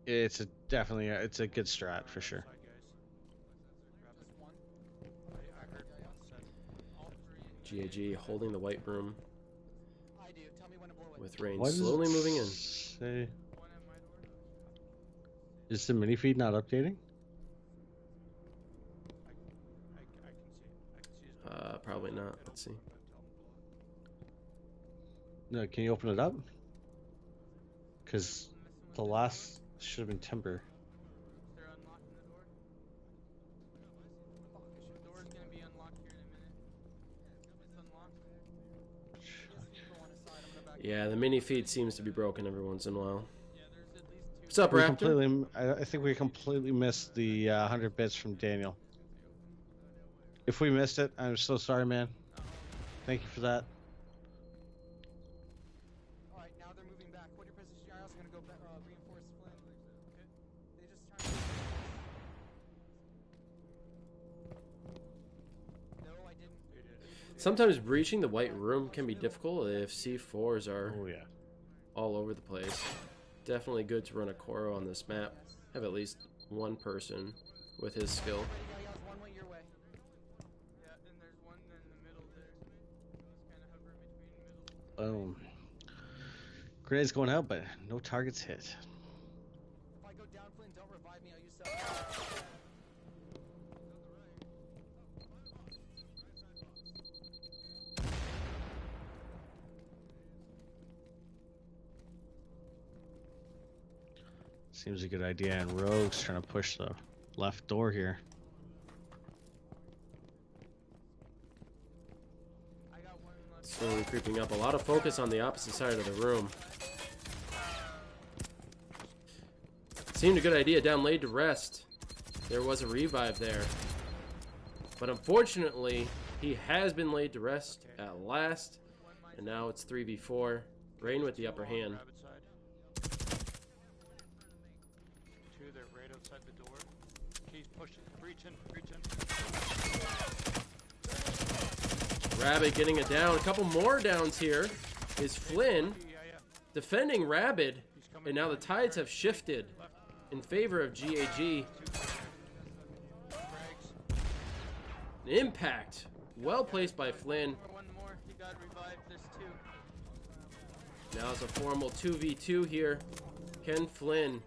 it's definitely a good strat for sure.
GAG holding the white room
I do. Tell me when to blow it.
with Rain
Why does
slowly
it
moving in.
say- Is the mini feed not updating?
Probably not. Let's see.
No, can you open it up? Because the last should have been Timber.
They're unlocking the door. The door's gonna be unlocked here in a minute. It's unlocked.
Yeah, the mini feed seems to be broken every once in a while.
Yeah, there's at least 2.
What's up, Raptor?
I think we completely missed the 100 bits from Daniel. If we missed it, I'm so sorry, man. Thank you for that.
Alright, now they're moving back. What your position? You're also gonna go reinforce Flynn. Okay. They just trying to... No, I didn't.
Sometimes breaching the white room can be difficult if C4s are
Oh yeah.
all over the place. Definitely good to run a Koro on this map. Have at least one person with his skill.
One way your way.
Yeah, and there's one in the middle there. It's kind of hovering between middle.
Boom. Grenades going out, but no targets hit.
If I go down, Flynn, don't revive me. I'll use self.
Seems a good idea, and Rogue's trying to push the left door here.
I got one left.
Slowly creeping up. A lot of focus on the opposite side of the room. Seemed a good idea. Down laid to rest. There was a revive there. But unfortunately, he has been laid to rest at last. And now it's 3v4. Rain with the upper hand.
Rabbit side. 2, they're right outside the door. Keys pushing, breaching.
Rabbit getting it down. A couple more downs here. Is Flynn
Yeah.
defending Rabbit. And now the tides have shifted in favor of GAG. An impact. Well placed by Flynn.
One more. He got revived. There's 2.
Now it's a formal 2v2 here. Ken Flynn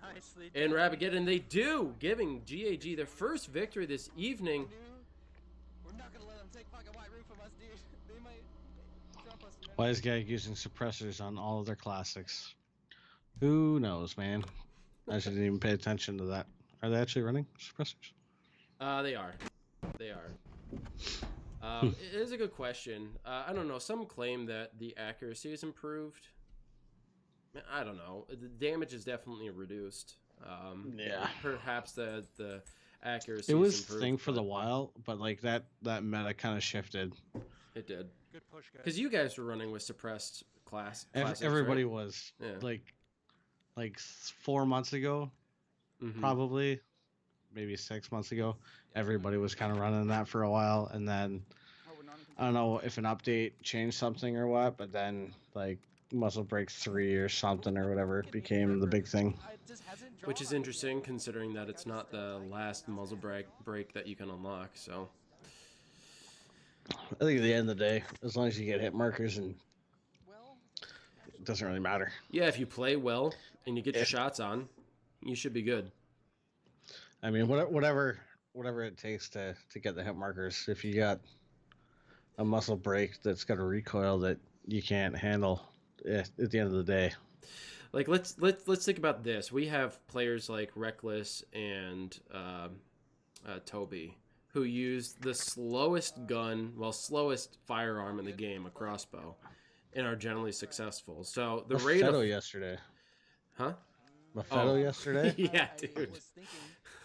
Nicely.
and Rabbit get in. They do, giving GAG their first victory this evening.
We're not gonna let them take fucking white room from us, dude. They might jump us.
Why is Gag using suppressors on all of their classics? Who knows, man? I shouldn't even pay attention to that. Are they actually running suppressors?
They are. They are. It is a good question. I don't know. Some claim that the accuracy is improved. I don't know. The damage is definitely reduced.
Yeah.
Perhaps the accuracy
It
is
was
improved,
thing for the
but
while, but like that meta kind of shifted.
it did.
Good push, guys.
Because you guys were running with suppressed classics,
Everybody
right?
was
Yeah.
like 4 months ago,
Mhm.
probably maybe 6 months ago. Everybody was kind of running that for a while, and then
Oh, we're not in
I don't know if an update changed something or what, but then like Muscle Break 3 or something or whatever became the big thing.
It just hasn't
Which is
drawn.
interesting considering that it's not the last muzzle break that you can unlock. So
I think at the end of the day, as long as you get hit markers, and
Well,
it doesn't really matter.
yeah, if you play well and you get your
If-
shots on, you should be good.
I mean, whatever it takes to get the hit markers. If you got a muscle break that's got a recoil that you can't handle, at the end of the day,
Like let's think about this. We have players like Reckless and Toby who use the slowest slowest firearm in the game, a crossbow, and are generally successful. So the rate
Mafetto
of
yesterday.
huh?
Mafetto yesterday.
Yeah,
I
dude.
was thinking.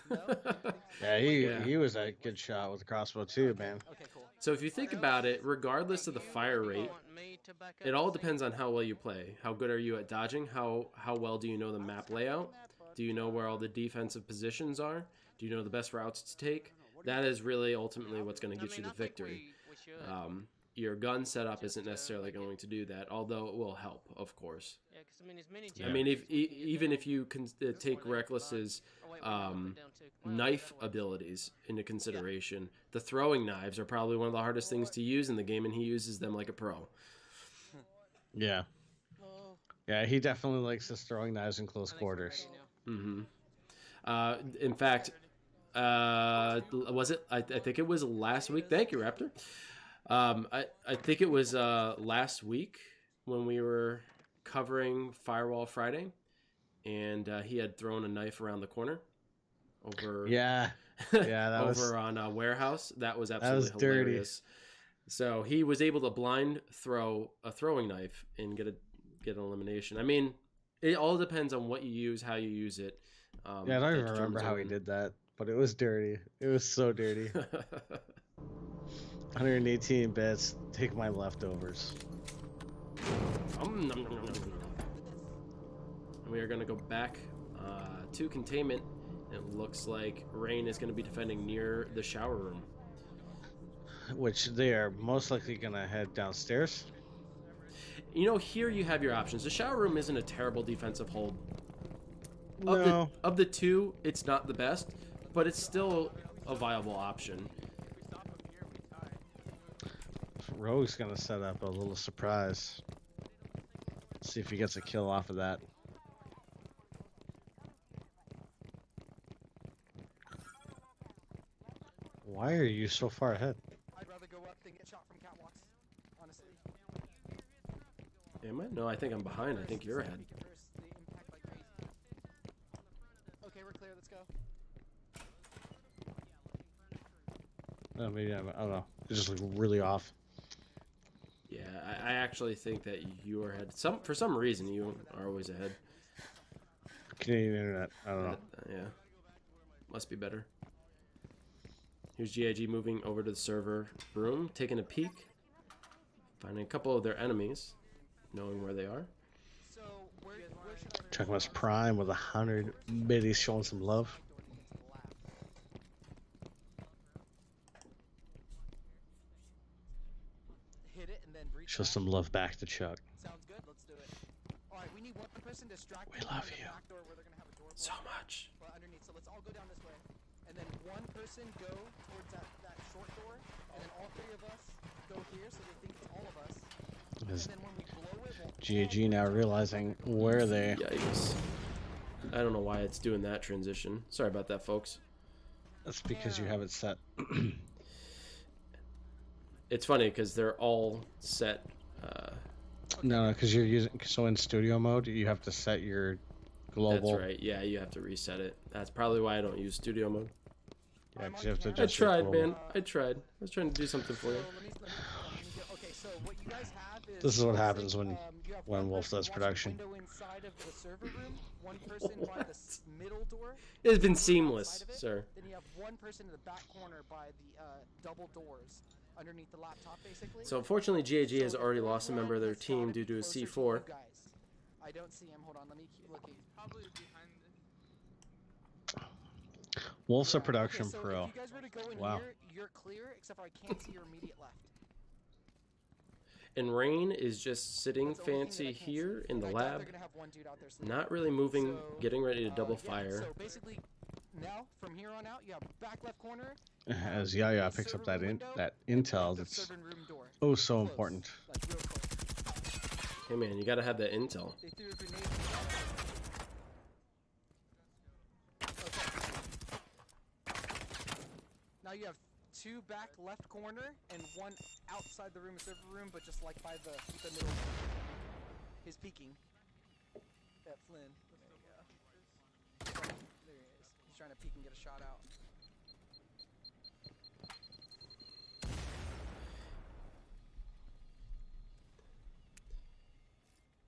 No? You think so?
Yeah,
Yeah.
he was a good shot with the crossbow too, man.
Okay, cool.
So if you think about it, regardless of the
You
fire rate,
want me to back up
it all
and see?
depends on how well you play. How good are you at dodging? How well do you know the map layout? Do you know where all the defensive positions are? Do you know the best routes to take? That is really ultimately what's going to get you
I
the
think
victory.
we should.
Your gun setup isn't necessarily going to do that, although it will help, of course.
Yeah, 'cause, I mean, as many
I mean,
chances as we can get
even
done,
if you can
the more
take
they
Reckless's
Oh, wait, we're gonna put down two. Well,
knife
that works.
abilities into consideration, the throwing knives are probably one of the hardest things to use in the game, and he uses them like a pro.
Yeah,
Oh,
yeah, he definitely likes his throwing knives in close
I think we're
quarters.
ready now.
In fact, was it? I think it was last week. Thank you, Raptor. I think it was last week when we were covering Firewall Friday, and he had thrown a knife around the corner over
Yeah, yeah, that
over
was
on a warehouse. That was
was
absolutely
dirty.
hilarious. So he was able to blind throw a throwing knife and get an elimination. I mean, it all depends on what you use, how you use it.
Yeah, I don't
that
even remember
determines
how
a
he
win.
did that, but it was dirty. It was so dirty. 118 bits. Take my leftovers.
Nom, nom, nom, nom, nom. And we are going to go back to containment. It looks like Rain is going to be defending near the shower room.
Which they are most likely gonna head downstairs.
You know, here you have your options. The shower room isn't a terrible defensive hold.
No,
Of the two, it's not the best, but it's still a viable option.
If we stop him here, we tie.
Rogue's gonna set up a little surprise. See if he gets a kill off of that. Why are you so far ahead?
I'd rather go up than get shot from catwalks. Honestly.
Am I? No, I think I'm behind. I think you're ahead.
Beacon first, they impact like crazy. Okay, we're clear. Let's go.
Maybe I don't know. It just looked really off.
Yeah, I actually think that you are ahead. For some reason, you are always ahead.
Canadian internet. I don't know.
Yeah, must be better. Here's GIG moving over to the server room, taking a peek, finding a couple of their enemies, knowing where they are.
So where should I
Checking his prime with 100 biddies showing some love.
hit it and then breach
Show
back?
some love back to Chuck.
Sounds good. Let's do it. All right, we need one person distracted.
We love
from the
you.
back door where they're gonna have a door
So
blocked,
much.
but underneath. So let's all go down this way, and then one person go towards that short door, and then all three of us go here, so they think it's all of us.
Is
And then when we blow it, we'll
GG now realizing where they.
Yikes. I don't know why it's doing that transition. Sorry about that, folks.
That's because you have it set.
It's funny because they're all set.
No, because you're using. So in studio mode, you have to set your global.
That's right. Yeah, you have to reset it. That's probably why I don't use studio mode.
Yeah, 'cause you have to
I
adjust your
tried,
global.
man. I tried. I was trying to do something for
So
you.
okay, so what you guys have is
This is what
let's
happens
say,
when
you have
when
one
Wolf
person
does
watching
production.
the window inside of the server room, one person by the middle door.
It's been
one
seamless,
outside of it,
sir.
Then you have one person in the back corner by the double doors underneath the laptop, basically.
So unfortunately, GAG has
So the
already
third
lost a member of
one
their
has
team
gotta
due
be
to a
closer
C4.
you guys. I don't see him. Hold on, let me keep looking.
Probably behind this.
Wolf's a
Yeah,
production
okay, so
pro.
if you guys were to go in
Wow.
here, you're clear, except for I can't see your immediate left.
And Rain is just sitting
That's the only thing that I
fancy
can't
here
see.
in the
And I doubt
lab,
they're gonna have one dude out there sleeping.
not really moving,
So,
getting ready to double
yeah,
fire.
So basically, now from here on out, you have back left corner.
As Yaya
a
picks up
server
that
room
in
window,
that
and
intel
right the
that's
server room door.
oh so
Close,
important.
like real close.
Hey man, you gotta have that intel.
They threw a grenade. Okay. Now you have two back left corner and one outside the room, server room, but just like by the middle. He's peeking. At Flynn. There you go. There he is. He's trying to peek and get a shot out.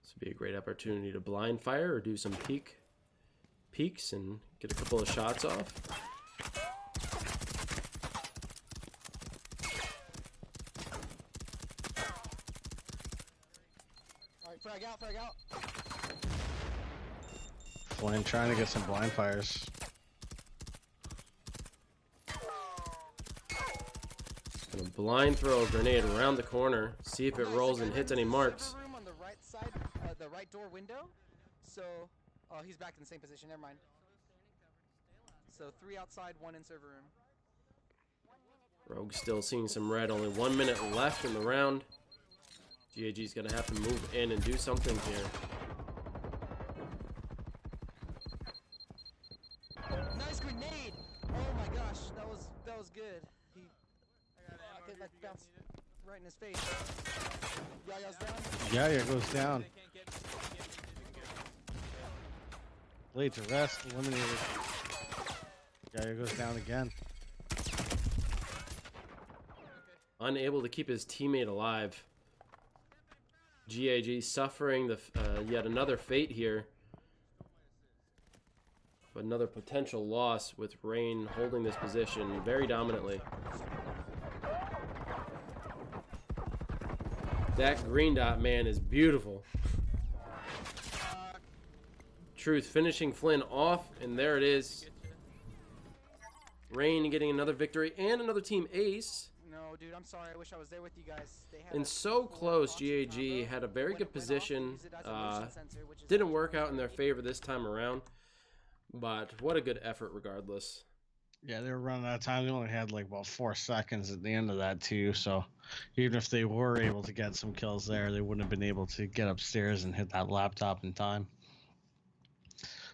This would be a great opportunity to blind fire or do some peeks and get a couple of shots off.
Alright, frag out, frag out.
Flynn trying to get some blind fires.
Gonna blind throw a grenade around the corner, see if it rolls and hits any marks.
Server room on the right side, the right door window. So, oh, he's back in the same position. Never mind. So 3 outside, 1 in server room.
Rogue still seeing some red, only 1 minute left in the round. GAG's gonna have to move in and do something here.
Nice grenade! Oh my gosh, that was good. He it like bounced right in his face. Yaya's down.
Yaya goes down.
They can't get me. They can't get me.
Laid to rest, eliminated. Yaya goes down again.
Unable to keep his teammate alive. GAG suffering the yet another fate here. But another potential loss with Rain holding this position very dominantly. That green dot, man, is beautiful. Truth finishing Flynn off, and there it is. Rain getting another victory and another team ace.
No, dude, I'm sorry. I wish I was there with you guys. They had
And
a
so
full
close,
boxing
GAG
combo.
had a very
When
good
it went off, they
position.
used it as a motion sensor, which is
Didn't
actually
work out in their
great.
favor this time around. But what a good effort regardless.
Yeah, they were running out of time. They only had like about 4 seconds at the end of that too. So even if they were able to get some kills there, they wouldn't have been able to get upstairs and hit that laptop in time.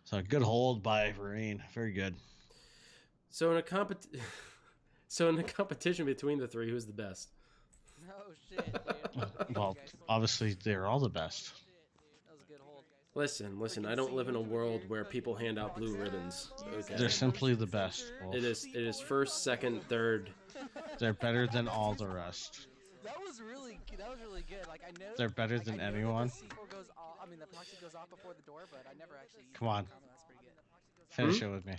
So a good hold by Rain. Very good.
So in a competition between the three, who's the best?
No shit, dude.
Well,
Guys.
obviously they're all the best.
That was a good hold.
Listen, I don't live in a world where people hand out blue ribbons. Okay.
They're simply the best. Wolf.
It is first, second, third.
They're better than all the rest.
That was really good. Like I know
They're better
like,
than
I know that
anyone.
The C4 goes off, I mean the proxy goes off before the door, but I never actually used
Come on.
that comment. That's pretty good.
Finish it with me.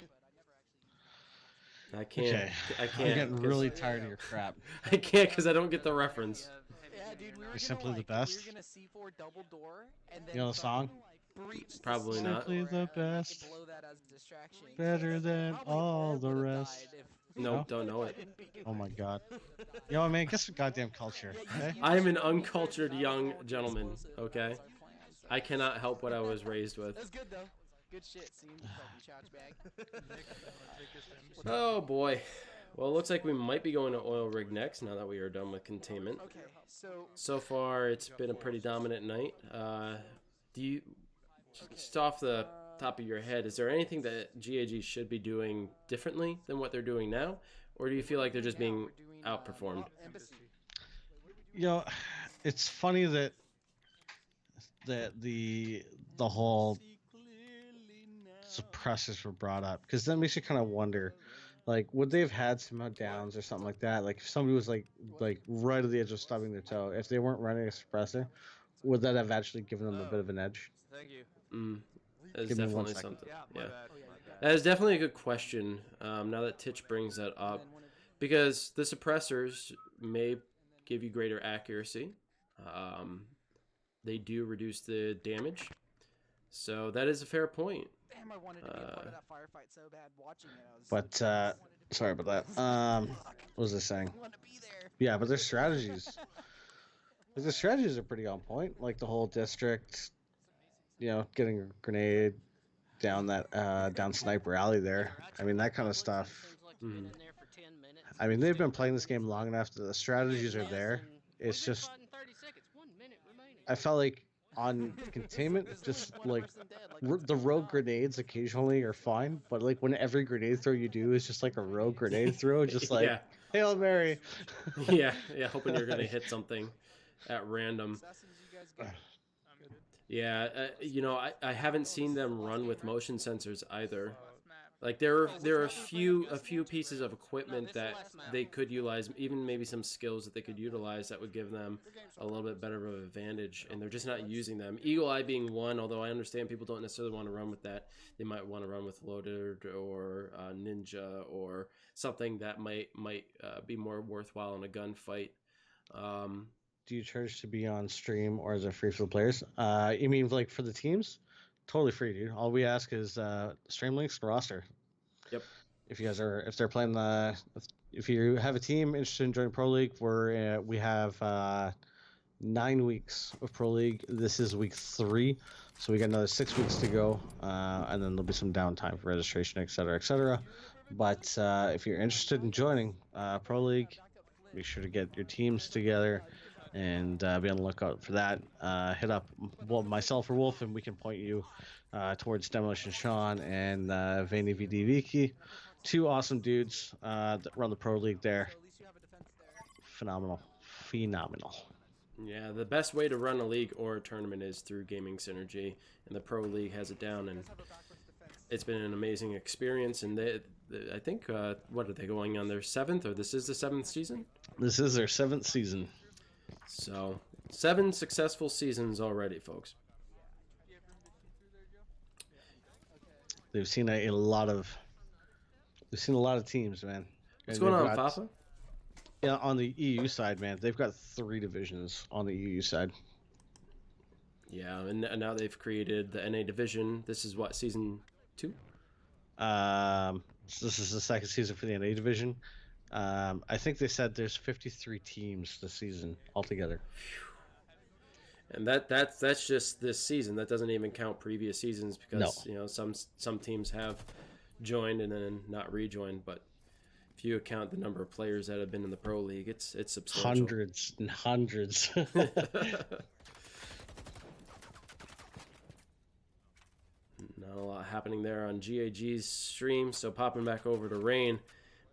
I can't.
Okay.
I
I'm
can't.
getting
'cause-
really tired of your crap.
I can't because I don't get the reference.
Yeah, dude, we were
You're
gonna,
simply the
like,
best.
We were gonna C4 double door and then
You know the song?
breach the
Probably
C4
not.
Simply
door
the
and, like,
best.
blow that as a distraction.
Better than
Probably
all the
would've
rest.
died if-
Nope, don't know it.
Oh my god. Yo, man, get some goddamn culture. Okay?
I am an uncultured young gentleman. Okay, I cannot help what I was raised with.
That's good though. Good shit, Seam. Fucking couch bag.
Oh boy. Well, it looks like we might be going to oil rig next now that we are done with containment.
Okay, so
So far, it's been a pretty dominant night. Do you, just off the top of your head, is there anything that GAG should be doing differently than what they're doing now? Or do you feel like they're just being outperformed?
embassy.
You know, it's funny that the whole suppressors were brought up because that makes you kind of wonder Like, would they have had some downs or something like that? Like, if somebody was like right at the edge of stubbing their toe, if they weren't running a suppressor, would that have actually given them a bit of an edge?
Thank you.
That is
Give me 1
definitely
second.
something.
Yeah,
Yeah.
my bad.
Oh, yeah,
My
you got
bad.
That is definitely a good question. Now that Titch brings that
And
up,
then one of
because the suppressors may give you greater accuracy. Um, they do reduce the damage, so that is a fair point.
damn, I wanted to be a part of that firefight so bad. Watching it, I was.
But sorry about that. What was I saying?
I want to be there.
Yeah, but their strategies, like the strategies are pretty on point. Like the whole district, getting a grenade down that down Sniper Alley there. I mean, that kind of stuff.
Seems like you've been in there for 10 minutes.
I mean, they've been playing this game long enough that the strategies are there. It's
We've been
just
fighting 30 seconds. 1 minute remaining.
I felt like on containment,
There's
just
only one
like
person dead, like,
the rogue grenades occasionally are fine, but like when every grenade throw you do is just like a rogue grenade throw, just like
Yeah,
Hail Mary.
yeah, hoping you're gonna hit something at random.
Assassins, you guys good?
I'm good.
Yeah, I haven't seen them run with motion sensors either.
Last map.
Like there are a few pieces of equipment that they could utilize, even maybe some skills that they could utilize that would give them a little bit better of an advantage, and they're just not using them. Eagle Eye being one, although I understand people don't necessarily want to run with that. They might want to run with Loaded or Ninja or something that might be more worthwhile in a gunfight.
Do you charge to be on stream or is it free for the players? You mean like for the teams? Totally free, dude. All we ask is stream links and roster.
Yep.
If they're playing if you have a team interested in joining Pro League, we have 9 weeks of Pro League. This is week 3, so we got another 6 weeks to go, and then there'll be some downtime for registration, etc., etc. But if you're interested in joining Pro League, be sure to get your teams together and be on the lookout for that. Hit up myself or Wolf, and we can point you towards Demolition Sean and Vani VD Viki. 2 awesome dudes that run the Pro League there.
So at least you have a defense there.
Phenomenal.
Yeah, the best way to run a league or a tournament is through gaming synergy, and the Pro League has it down, and
You guys have a backwards defense.
it's been an amazing experience. And I think what are they going on their 7th, or this is the 7th season?
This is their 7th season.
So 7 successful seasons already, folks.
Do you have room to shoot through there, Joe?
They've seen a lot of teams, man.
What's
And
going
they've
on,
got-
Fafa?
Yeah, on the EU side, man, they've got 3 divisions on the EU side.
Yeah, and now they've created the NA division. This is what, season 2?
So this is the 2nd season for the NA division. I think they said there's 53 teams this season altogether.
And that's just this season. That doesn't even count previous seasons because some teams have joined and then not rejoined. But if you account the number of players that have been in the Pro League, it's substantial.
Hundreds and hundreds.
Not a lot happening there on GAG's stream. So popping back over to Rain, we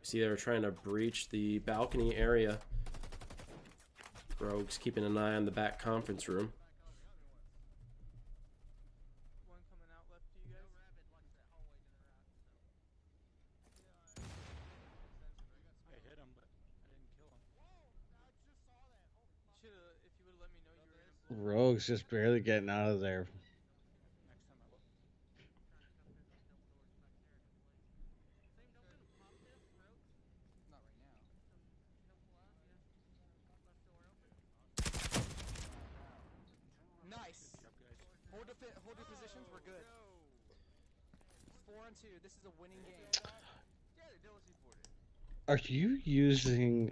see they're trying to breach the balcony area. Rogue's keeping an eye on the back conference room.
One coming out left to you guys.
I hit him, but I didn't kill him.
You should have, if you would have let me know you were in.
Rogue's just barely getting out of there.
Next time I look.
Not right now. Nice.
Good job, guys.
Hold your positions. We're good. 4-2. This is a winning game.
Are you using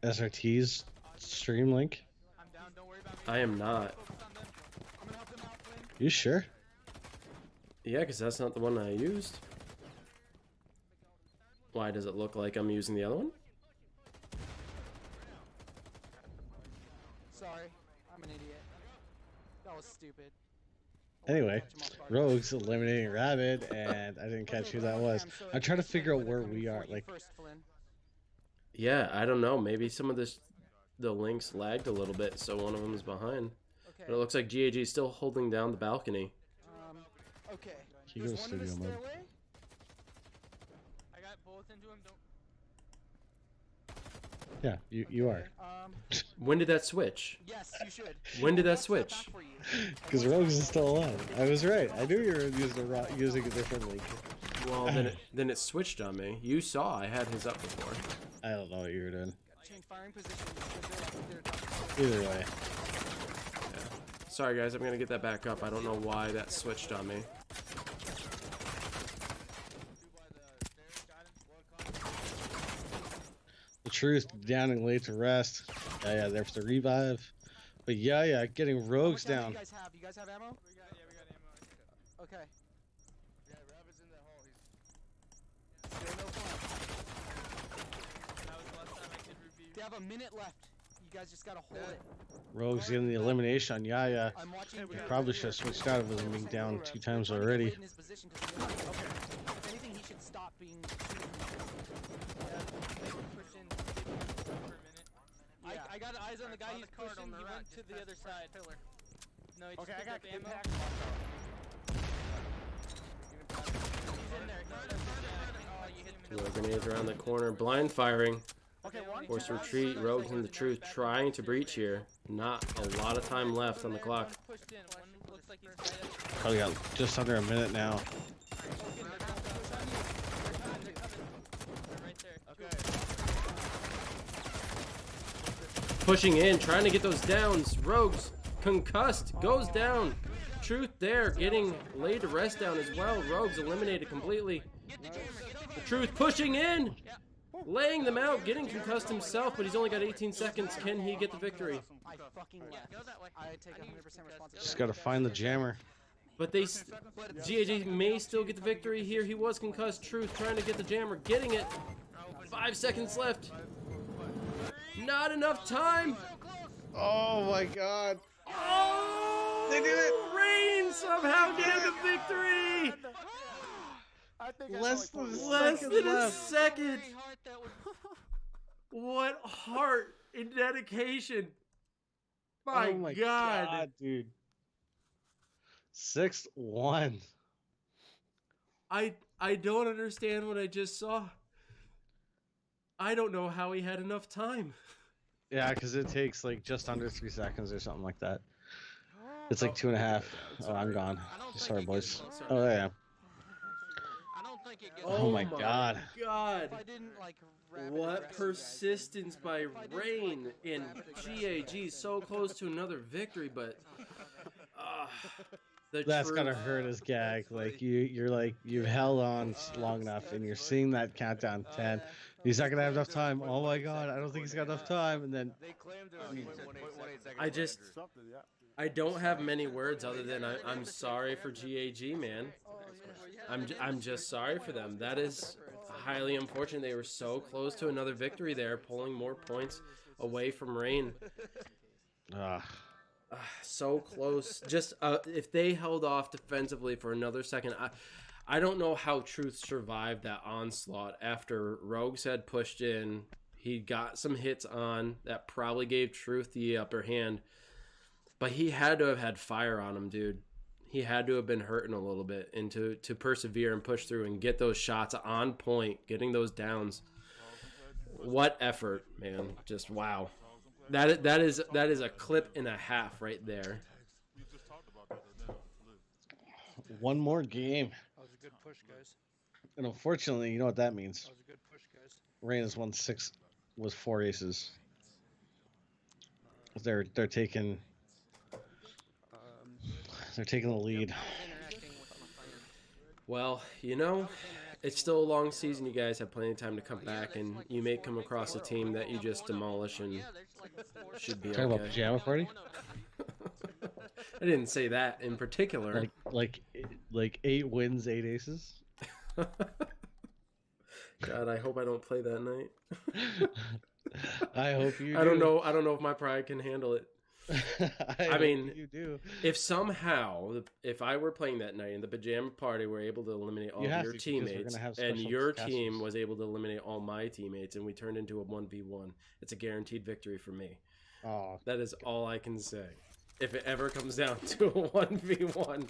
SRT's stream link?
I'm down. Don't worry about me.
I am not.
Focus on them.
I'm gonna help them out, Flynn.
You sure?
Yeah, because that's not the one I used. Why does it look like I'm using the other one?
Sorry, I'm an idiot. That was stupid.
Anyway, Rogue's eliminating Rabbit, and I didn't catch who that was. I'm trying to figure out where we are. Like,
First, Flynn.
Yeah, I don't know. Maybe some of the links lagged a little bit, so one of them is behind.
Okay.
But it looks like GAG is still holding down the balcony.
Okay.
He
There's
goes
one in the
studio mode.
stairway.
I got both close into him. Don't.
Yeah, you are.
When did that switch?
Yes, you should.
When did that
I'll step
switch?
back for you.
Because Rogues is still alive. I was right. I knew you were using a different link.
Well, then it switched on me. You saw I had his up before.
I don't know what you were doing.
Change firing positions. They're
Either way.
Sorry guys, I'm gonna get that back up. I don't know why that switched on me.
The Truth down and laid to rest. Yeah, there's the revive. But yeah, getting Rogues
How much ammo
down.
You guys have ammo?
We got ammo. I think.
Okay.
Yeah, Rabbit's in the hole.
Still no point.
That was the last time I could review.
They have a minute left. You guys just gotta hold it.
Rogues getting the elimination on Yaya.
I'm watching.
He probably should have switched out of him being down 2 times already.
In his position 'cause he knows- okay. If anything, he should stop being.
Push in for a minute.
Yeah.
I got eyes on the guy
Saw
he's
the card
pushing.
on the
He
rack
went to
just
the
past
other
the first
side.
pillar.
No, he just
Okay, I
picked
got
up ammo.
impact locked
He's in there. Oh, you hit the
Throw grenades around the corner, blind firing.
Okay, one.
Force retreat, Rogues and the Truth trying to breach here. Not a lot of time left on the clock.
One's pushed in. One looks like he's right up.
Probably got just under a minute now.
They're right there.
Okay.
Pushing in, trying to get those downs. Rogues, concussed, goes down. Truth there, getting laid to rest down as well. Rogues eliminated completely. The Truth pushing in, laying them out, getting concussed himself, but he's only got 18 seconds. Can he get the victory?
I fucking left.
Go that way.
I take 100% responsibility.
Just gotta find the jammer.
But GAG may still get the victory here. He was concussed. Truth trying to get the jammer, getting it. 5 seconds left. Not enough time.
Oh my god.
Oh!
They did it!
Rain somehow getting the victory!
I think
Less than
Less than a
left.
second. What heart and dedication. My,
Oh my
God.
dude. 6-1.
I don't understand what I just saw. I don't know how he had enough time.
Yeah, because it takes like just under 3 seconds or something like that. It's like 2.5. Oh, I'm gone. Sorry, boys. Oh, yeah.
I don't think it gets.
Oh my God.
God.
If I didn't like rapid
What
arrest you guys-
persistence by Rain in GAG, so close to another victory, but the
That's
truth.
gonna hurt his gag. Like you've held on long enough, and you're seeing that countdown 10. He's not gonna have enough time. Oh my god, I don't think he's got enough time. And then
They claimed it was 0.18 seconds.
I just, I don't have many words other than I'm sorry for GAG, man. I'm just sorry for them. That is highly unfortunate. They were so close to another victory there, pulling more points away from Rain. So close. Just if they held off defensively for another second, I don't know how Truth survived that onslaught after Rogues had pushed in. He got some hits on that probably gave Truth the upper hand, but he had to have had fire on him, dude. He had to have been hurting a little bit, and to persevere and push through and get those shots on point, getting those downs. What effort, man! Just wow. That is a clip and a half right there.
one more game,
That was a good push, guys.
and unfortunately, you know what that means.
That was a good push, guys.
Rain has won 4 aces. They're taking the lead.
Interacting with my fan.
Well, you know, it's still a long season. You guys have plenty of time to come back, and you may come across a team that you just demolish and
Yeah, there's like 4
should be
Talking about
okay.
pajama party.
I didn't say that in particular.
Like 8 wins, 8 aces.
God, I hope I don't play that night.
I hope you.
I don't know. I don't know if my pride can handle it.
I
I
hope
mean,
you do.
If somehow, if I were playing that night and the pajama party were able to eliminate all
You
of
have
your
to, because we're
teammates,
gonna have
and
special
your
casters.
team was able to eliminate all my teammates, and we turned into a 1v1, it's a guaranteed victory for me.
Oh,
That is all I can say. If it ever comes down to a 1v1.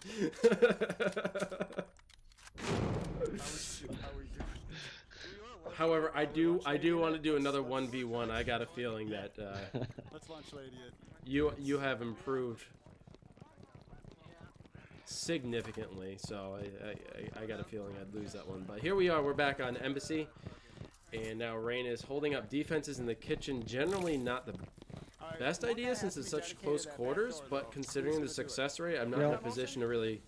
However, I do want to do another 1v1. I got a feeling that
Let's launch lady it.
you have improved significantly, so I got a feeling I'd lose that one. But here we are. We're back on Embassy, and now Rain is holding up defenses in the kitchen. Generally not the best idea since it's such close quarters, but considering the success rate, I'm not in a position to really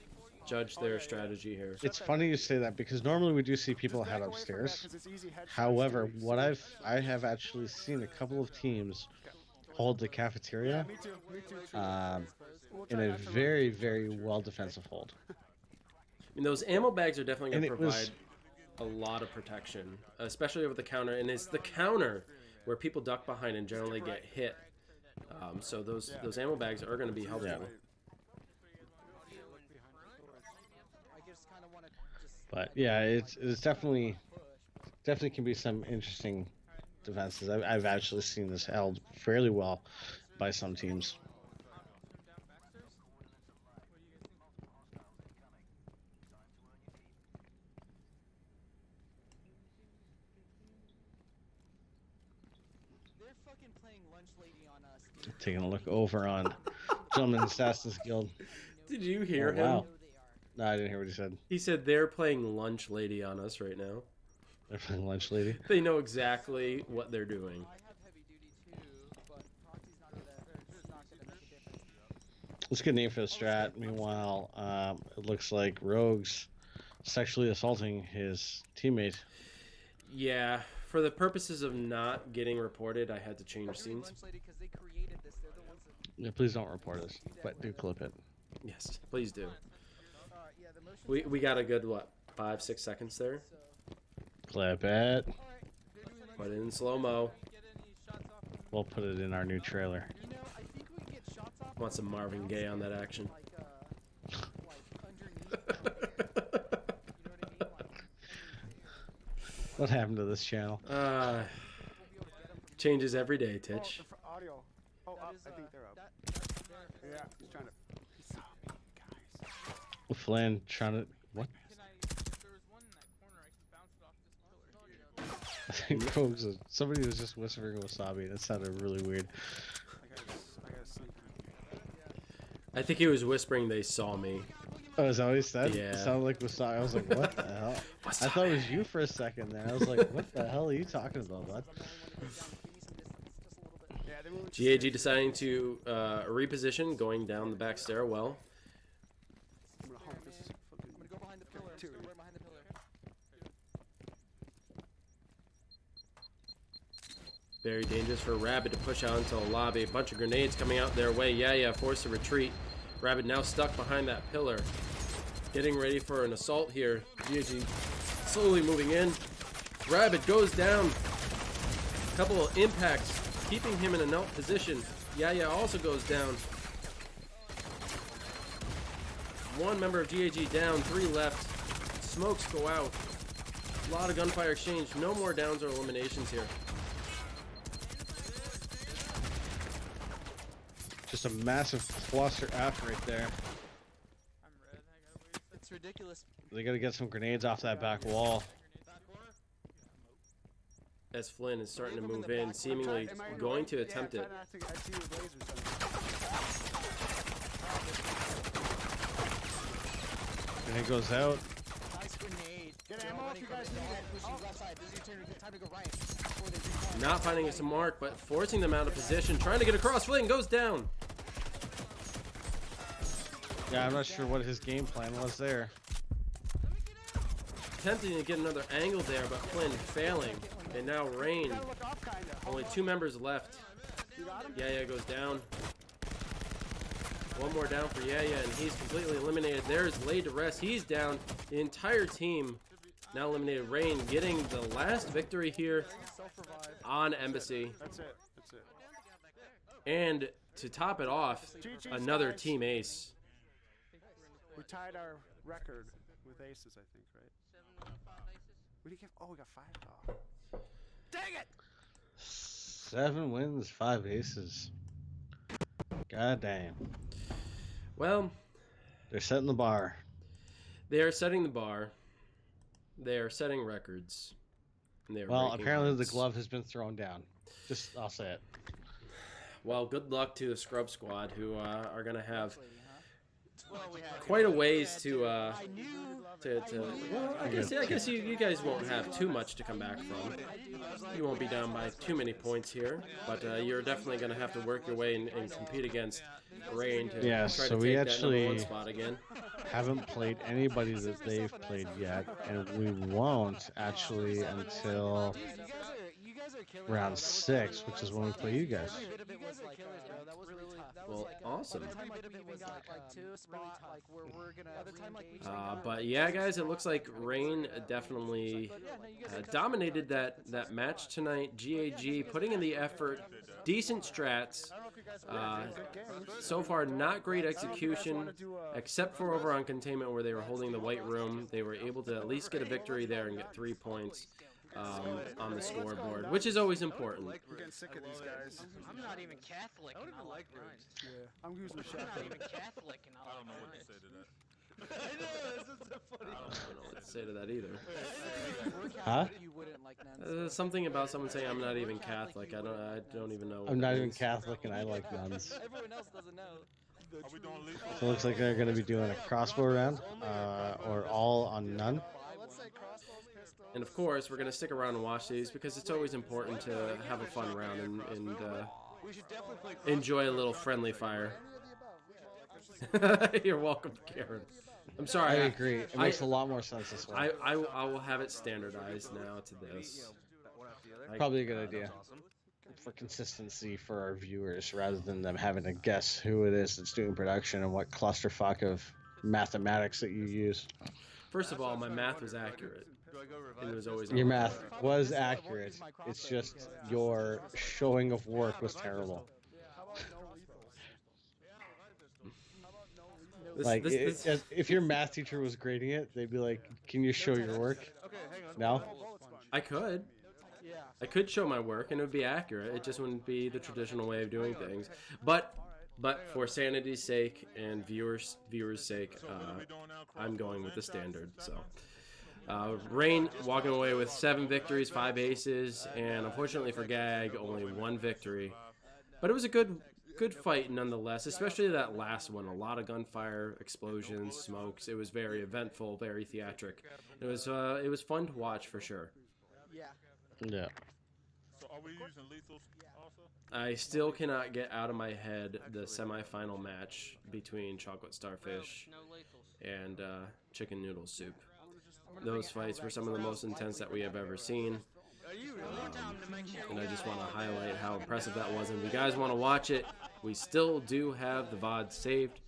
judge their strategy here.
It's funny you say that because normally we do see people head upstairs. However, what I have actually seen a couple of teams hold the cafeteria
Me too. Me too.
in a very, very well defensive hold.
I mean, those ammo bags are definitely going
And
to
it was-
provide a lot of protection, especially over the counter. And it's the counter where people duck behind and generally get hit. So those ammo bags are going to be helpful.
Yeah.
I just kind of want to just.
But yeah, it's definitely can be some interesting defenses. I've actually seen this held fairly well by some teams.
They're fucking playing lunch lady on us, dude.
Taking a look over on Gentleman Assassin's Guild.
Did you hear
Oh,
him?
wow. No, I didn't hear what he said.
He said they're playing lunch lady on us right now.
They're playing lunch lady.
They know exactly what they're doing.
I have heavy duty too, but proxy's not gonna make a difference.
Let's get a name for the strat. Meanwhile, it looks like Rogue's sexually assaulting his teammate.
Yeah, for the purposes of not getting reported, I had to change scenes.
Lunch lady, 'cause they created this. They're the ones that.
Yeah, please don't report us, but do clip it.
Yes, please do.
Yeah, the motion.
We got a good, what, 5-6 seconds there?
Clip it.
Put it in slow-mo.
We'll put it in our new trailer.
You know, I think we can get shots off.
Want some Marvin Gaye on that action.
Like underneath. You know what I mean?
What happened to this channel?
Changes every day, Titch.
Audio. Oh,
That
up.
is,
I think they're up.
that's
Yeah, he's trying to. He saw me, guys.
Flynn trying to what?
Can I? If there was one in that corner, I could bounce it off this pillar here.
I think Rogue's somebody was just whispering wasabi. That sounded really weird.
I got sneaky.
I think he was whispering they saw me.
Oh, is that what he said?
Yeah.
It sounded like wasabi. I was like, what the hell? I thought it was you for a second there. I was like, what the hell are you talking about, bud?
Yeah,
they moved.
GAG deciding to reposition, going down the back stairwell.
I'm gonna hump this fucking.
I'm gonna go behind the pillar. Just go right behind the pillar.
Very dangerous for Rabbit to push out into the lobby. A bunch of grenades coming out their way. Yeah, forced to retreat. Rabbit now stuck behind that pillar. Getting ready for an assault here. GAG slowly moving in. Rabbit goes down. A couple of impacts, keeping him in a knelt position. Yeah also goes down. One member of GAG down, 3 left. Smokes go out. A lot of gunfire exchange. No more downs or eliminations here.
Just a massive cluster F right there.
I'm red. I gotta wait.
It's ridiculous.
They gotta get some grenades off that back wall.
As Flynn is starting to move in, seemingly going to attempt it.
I see with lasers.
Grenade goes out.
Nice grenade.
Get
They're all
ammo if
running
you
from
guys
it. They're
need
all
it.
pushing
Oh.
left side. This is your turn. Time to go right. Before they recon.
Not finding us a mark, but forcing them out of position. Trying to get across. Flynn goes down.
Yeah, I'm not sure what his game plan was there.
Attempting to get another angle there, but Flynn failing. And now Rain.
Gotta look off, kinda.
Only 2 members left.
You got him?
Yeah goes down. One more down for Yeah, and he's completely eliminated. There's laid to rest. He's down. The entire team now eliminated. Rain getting the last victory here
Self-revive.
on Embassy.
That's it. That's it.
And to top it off,
GG's,
another
guys.
team ace.
We tied our record with aces, I think, right? We didn't get. Oh, we got 5. Oh. Dang it!
7 wins, 5 aces. God damn.
Well,
They're setting the bar.
they are setting the bar. They are setting records. And they're
Well,
breaking
apparently the
hearts.
glove has been thrown down. Just, I'll say it.
Well, good luck to the Scrub Squad, who are going to have
Well, we had
quite a ways to
I knew.
well, I guess you guys won't have too much to come back from. You won't be down by too many points here, but you're definitely going to have to work your way and compete against Rain to
Yeah,
try
so
to
we
take that number 1
actually
spot again.
Haven't played anybody that they've played yet, and we won't actually until
Dude, you guys are killers.
round 6, which is when we play you guys.
Every bit of it was like killers, bro. That was really tough. That was
Well,
like
awesome.
By the time like we even got like to a spot like where we're gonna. By the time like we.
But yeah, guys, it looks like Rain definitely dominated that match tonight. GAG putting in the effort, decent strats. So far, not great execution, except for over on Containment where they were holding the white room. They were able to at least get a victory there and get 3 points on the scoreboard, which is always important.
We're getting sick of these guys.
I'm not even Catholic. and I like mine.
Yeah, I'm using the
I'm not
shotgun.
even Catholic and I like mine.
I don't know what to say to that either.
Huh?
You wouldn't like nuns.
Something about someone saying I'm not even Catholic. I don't even know. What
I'm
that
not even
means.
Catholic, and I like nuns.
Everyone else doesn't know.
So it looks like they're going to be doing a crossbow round, or all on none.
Let's say crossbows, pistols.
And of course, we're gonna stick around and watch these because it's always important to have a fun round and enjoy a little friendly fire. You're welcome, Karen. I'm
I
sorry.
agree. It makes a lot more sense this way.
I will have it standardized now to this.
Probably a good idea for consistency for our viewers, rather than them having to guess who it is that's doing production and what clusterfuck of mathematics that you use.
First of all, my math was accurate. It was always
Your math was accurate. It's just your showing of work was terrible. Like, if your math teacher was grading it, they'd be like, "Can you show your work?" No.
I could show my work and it would be accurate. It just wouldn't be the traditional way of doing things. But for sanity's sake and viewers' sake, I'm going with the standard. So, Rain walking away with 7 victories, 5 aces, and unfortunately for Gag, only 1 victory. But it was a good fight nonetheless, especially that last one. A lot of gunfire, explosions, smokes. It was very eventful, very theatric. It was fun to watch for sure.
Yeah.
Yeah.
So are we using lethals also?
I still cannot get out of my head the semifinal match between Chocolate Starfish
No lethals.
and Chicken Noodle Soup. Those fights were some of the most intense that we have ever seen. And I just want to highlight how impressive that was. And if you guys want to watch it, we still do have the VOD saved.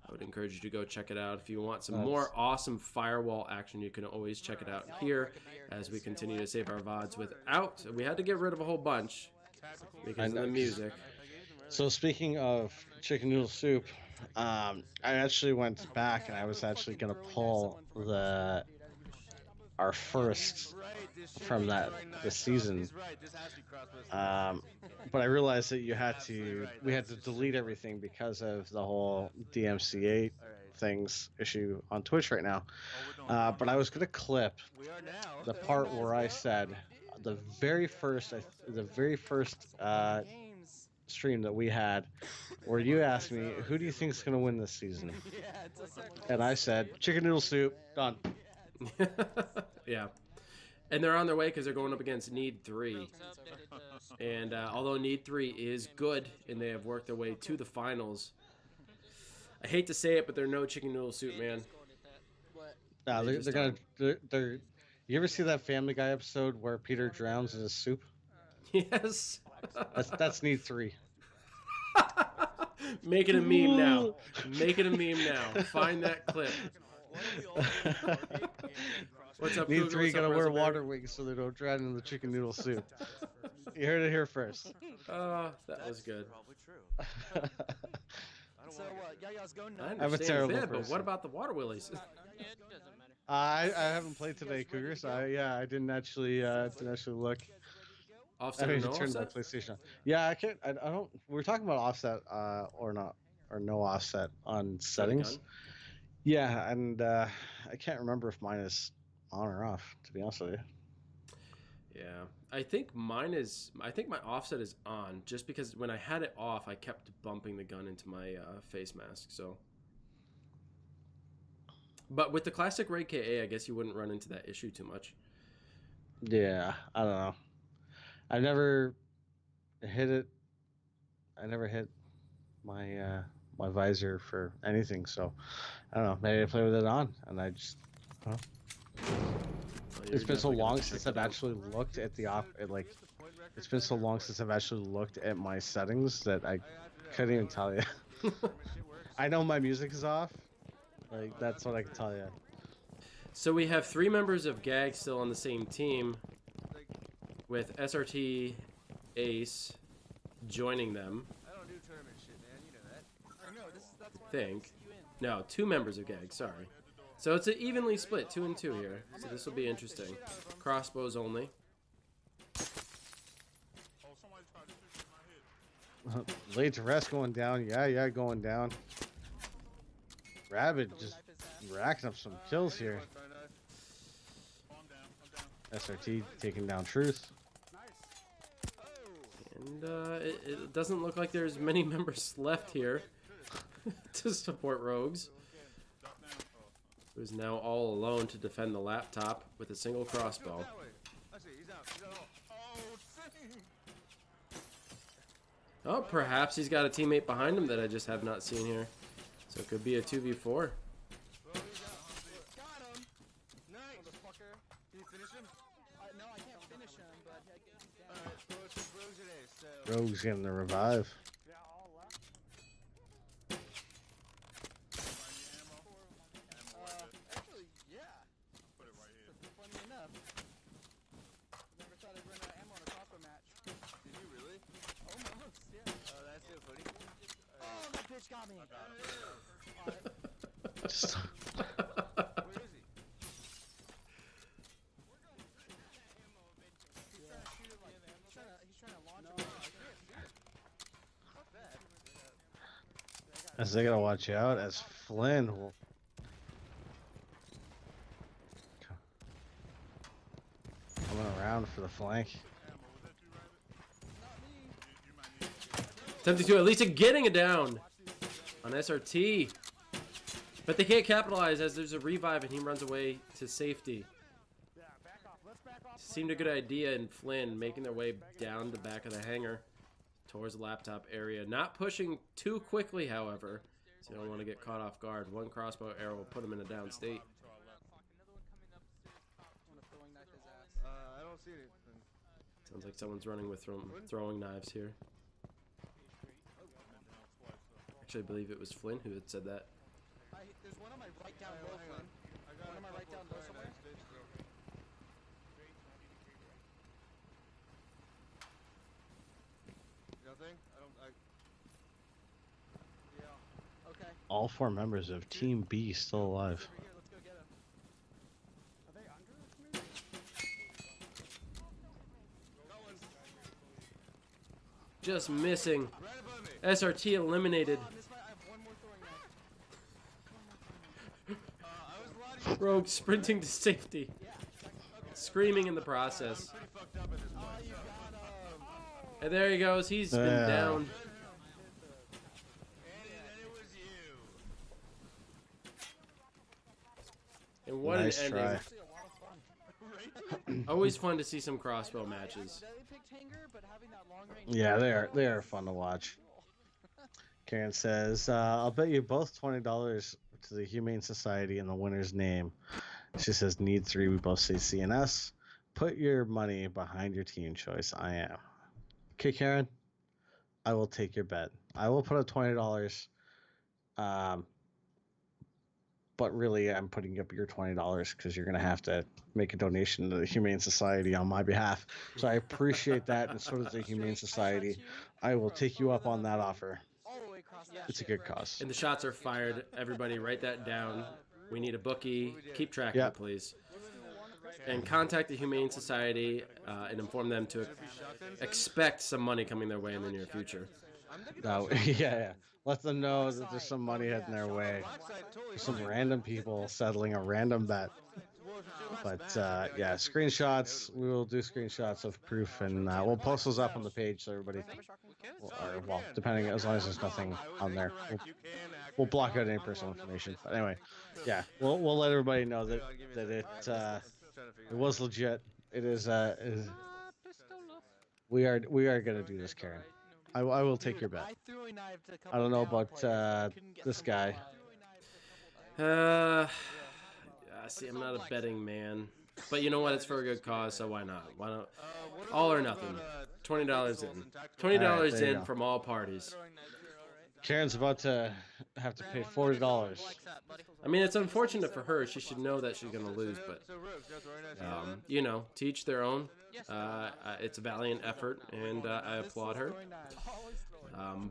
I would encourage you to go check it out. If you want some more awesome Firewall action, you can always check it out here as we continue to save our VODs we had to get rid of a whole bunch because of the music.
So speaking of chicken noodle soup, I actually went back and I was actually gonna pull our first from this season, but I realized that we had to delete everything because of the whole DMCA things issue on Twitch right now. But I was gonna clip the part where I said the very first stream that we had, where you asked me, who do you think is going to win this season? And I said, chicken noodle soup, done.
Yeah. And they're on their way because they're going up against Need 3. And although Need 3 is good and they have worked their way to the finals, I hate to say it, but they're no chicken noodle soup, man.
They're you ever see that Family Guy episode where Peter drowns in his soup?
Yes.
That's Need 3.
Make it a meme now. Make it a meme now. Find that clip. What's up,
Need
Cougar?
3
What's up,
gotta wear
Razzleberry?
water wings so they don't drown in the chicken noodle soup. You heard it here first.
Oh, that was good.
So, Yaya's going
I
nuts.
I'm a
understand
terrible
that, but
person.
what about the water willies?
Yeah, it doesn't matter.
I haven't played today, Cougar, so I didn't actually look. I
Offset or
need
no
to turn my
offset?
PlayStation on. Yeah, I can't. I don't. We're talking about offset or not, or no offset on settings.
Gun?
Yeah, and I can't remember if mine is on or off. To be honest with you.
Yeah, I think mine is. I think my offset is on, just because when I had it off, I kept bumping the gun into my face mask. So, but with the classic Ray KA, I guess you wouldn't run into that issue too much.
Yeah, I don't know. I never hit it. I never hit my my visor for anything. So I don't know. Maybe I play with it on, and I just. I don't know.
Well,
It's
you're
been so
definitely gonna
long
have to
since
check
I've
it out.
actually looked at the op. Like, it's been so long since I've actually looked at my settings that I couldn't even tell you. I know my music is off. Like, that's what I can tell you.
So we have 3 members of GAG still on the same team, with SRT, Ace joining them.
I don't do tournament shit, man. You know that.
I know, that's why
Think.
I see you in.
No, 2 members of GAG. Sorry. So it's an evenly split, 2 and 2 here. So this will be interesting. Crossbows only.
Oh, somebody tried to shoot me in my head.
Late to rest going down. Yeah, going down. Rabbit
Throwing
just
knife his ass.
racking up some kills here.
Oh, I'm down.
SRT taking down Truth.
And it doesn't look like there's many members left here to support Rogues,
Drop down. Oh,
who's now all alone to defend the laptop with a single crossbow.
I see. He's out. He's out.
oh, sing.
Oh, perhaps he's got a teammate behind him that I just have not seen here. So it could be a 2v4.
Got him. Nice.
Motherfucker.
Can you finish him?
No, I can't finish him, but I guess he's down.
Alright, well, it's just Rogues and Ace, so...
Rogue's getting the revive.
Yeah, all left.
Actually, yeah.
Put it right here.
Funny enough. Never thought I'd run out of ammo on a crossbow match.
Did you really?
Almost, yeah.
Oh, that's so funny.
Oh, that bitch got me.
Just,
Where is he?
He's trying to launch it.
Not bad.
as they gotta watch out as Flynn will. Coming around for the flank.
Ammo, was that you, Rabbit?
Not me.
You might need it.
Attempting to at least getting it down on SRT. But they can't capitalize as there's a revive and he runs away to safety.
Yeah, back off. Let's back off.
Seemed a good idea in Flynn making their way down the back of the hangar towards the laptop area. Not pushing too quickly, however, so you don't want to get caught off guard. One crossbow arrow will put him in a down state.
I'm gonna throwing knife his ass.
I don't see anything.
Sounds like someone's running with throwing knives here. Actually, I believe it was Flynn who had said that.
There's one on my right down low,
Hang
Flynn.
on. I got
One on my right down low somewhere.
Nothing? Yeah.
Okay.
All 4 members of Team B still alive.
Over here, let's go get him.
Are they under me? Going.
Just missing.
Right above me.
SRT eliminated.
Oh, I missed I have one more throwing knife.
I was launching.
Rogue sprinting to safety. Screaming in the process.
Pretty fucked up at this point.
Oh, you got him.
And there he goes. He's been
Yeah.
down.
And it was you.
And what
Nice
an
try.
ending.
Actually, a lot of fun.
Always fun to see some crossbow matches.
Deadly picked hanger, but having that long range.
Yeah, they are fun to watch. Karen says, "I'll bet you both $20 to the Humane Society in the winner's name." She says, "Need 3." We both say CNS. Put your money behind your team choice. I am. Okay, Karen. I will take your bet. I will put up $20. But really, I'm putting up your $20 because you're gonna have to make a donation to the Humane Society on my behalf. So I appreciate that, and so does the Humane Society. I will take you up on that offer.
All the way across that
It's a
shit,
good
right?
cause.
And the shots are fired. Everybody write that down. We need a bookie. Keep track
Yeah.
of it, please. And contact the Humane Society and inform them to expect some money coming their way in the near future.
No, yeah. Let them know that there's some money heading their way. Some random people settling a random bet.
Well, if you're
But yeah, screenshots. We will do screenshots of proof, and we'll post those up on the page so everybody. Or well, depending as long as there's nothing on there, we'll block out any personal information. But anyway, yeah, we'll let everybody know that it was legit. It is we are gonna do this, Karen. I will take your bet.
I threw a knife to a couple
I don't know
down
about
players. Couldn't get
this
someone
guy.
alive.
See, I'm not a betting man, but you know what? It's for a good cause, so why not? Why not? All or nothing. $20 in. $20
Alright, there you
in
go.
from all parties.
Karen's about to have to pay $40.
I mean, it's unfortunate for her. She should know that she's gonna lose, but you know, to each their own. It's a valiant effort, and I applaud her.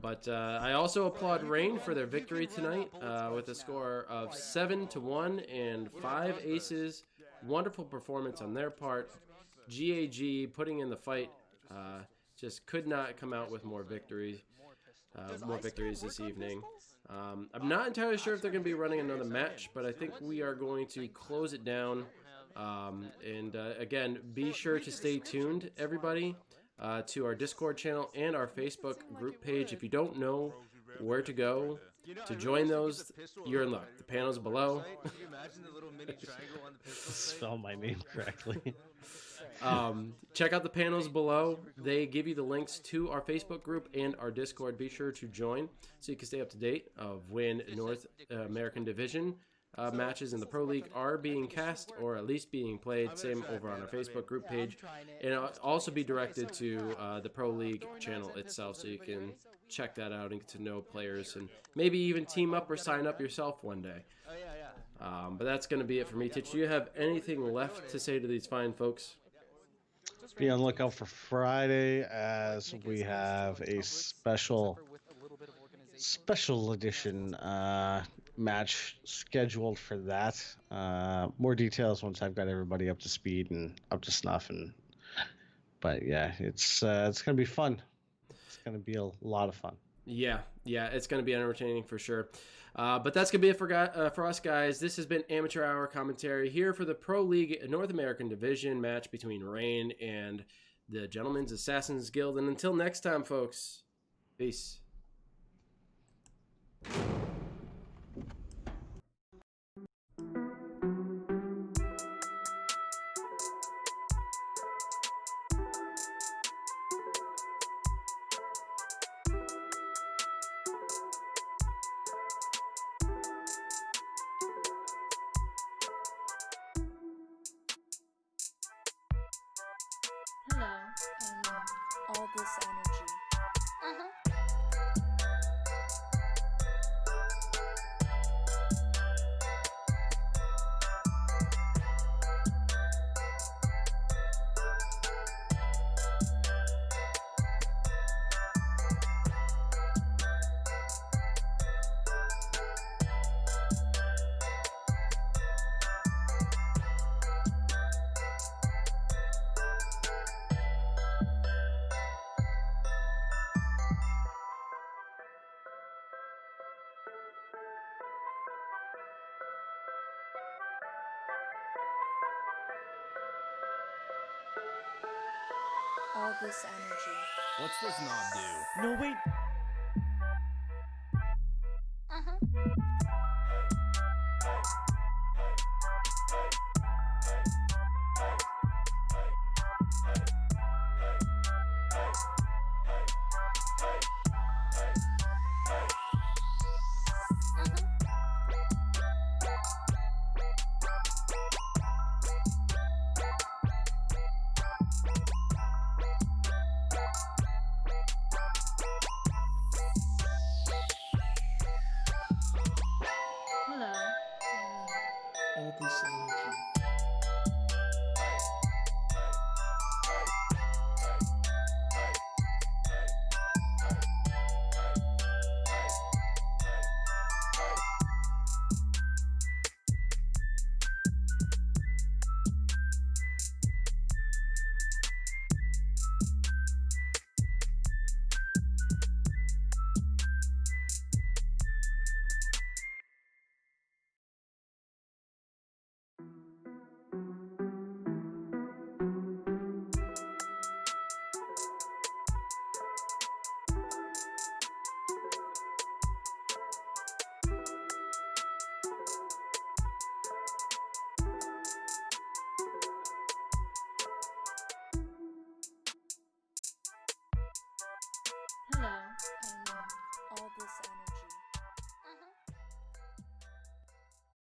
But I also applaud Rain for their victory tonight with a score of 7-1 and 5 aces. Wonderful performance on their part. GAG putting in the fight. Just could not come out with more victories. More victories this evening. I'm not entirely sure if they're going to be running another match, but I think we are going to close it down. Again, be sure to stay tuned, everybody, to our Discord channel and our Facebook group page. If you don't know where to go to join those, you're in luck. The panel's below.
Spell my name correctly.
Check out the panels below. They give you the links to our Facebook group and our Discord. Be sure to join so you can stay up to date of when North American Division matches in the Pro League are being cast or at least being played. Same over on our Facebook group page. And it'll also be directed to the Pro League channel itself so you can check that out and get to know players and maybe even team up or sign up yourself one day. But that's going to be it for me. Titch, do you have anything left to say to these fine folks?
Be on the lookout for Friday as we have a special edition match scheduled for that. More details once I've got everybody up to speed and up to snuff. But yeah, it's gonna be fun. It's gonna be a lot of fun.
Yeah, it's going to be entertaining for sure. But that's going to be it for us, guys. This has been Amateur Hour Commentary here for the Pro League North American Division match between Rain and the Gentlemen's Assassins Guild. And until next time, folks, peace.
Hello. All this energy. All this energy.
What's this knob do?
No, wait.
Hello.
All this energy.
Hello, I love all this energy.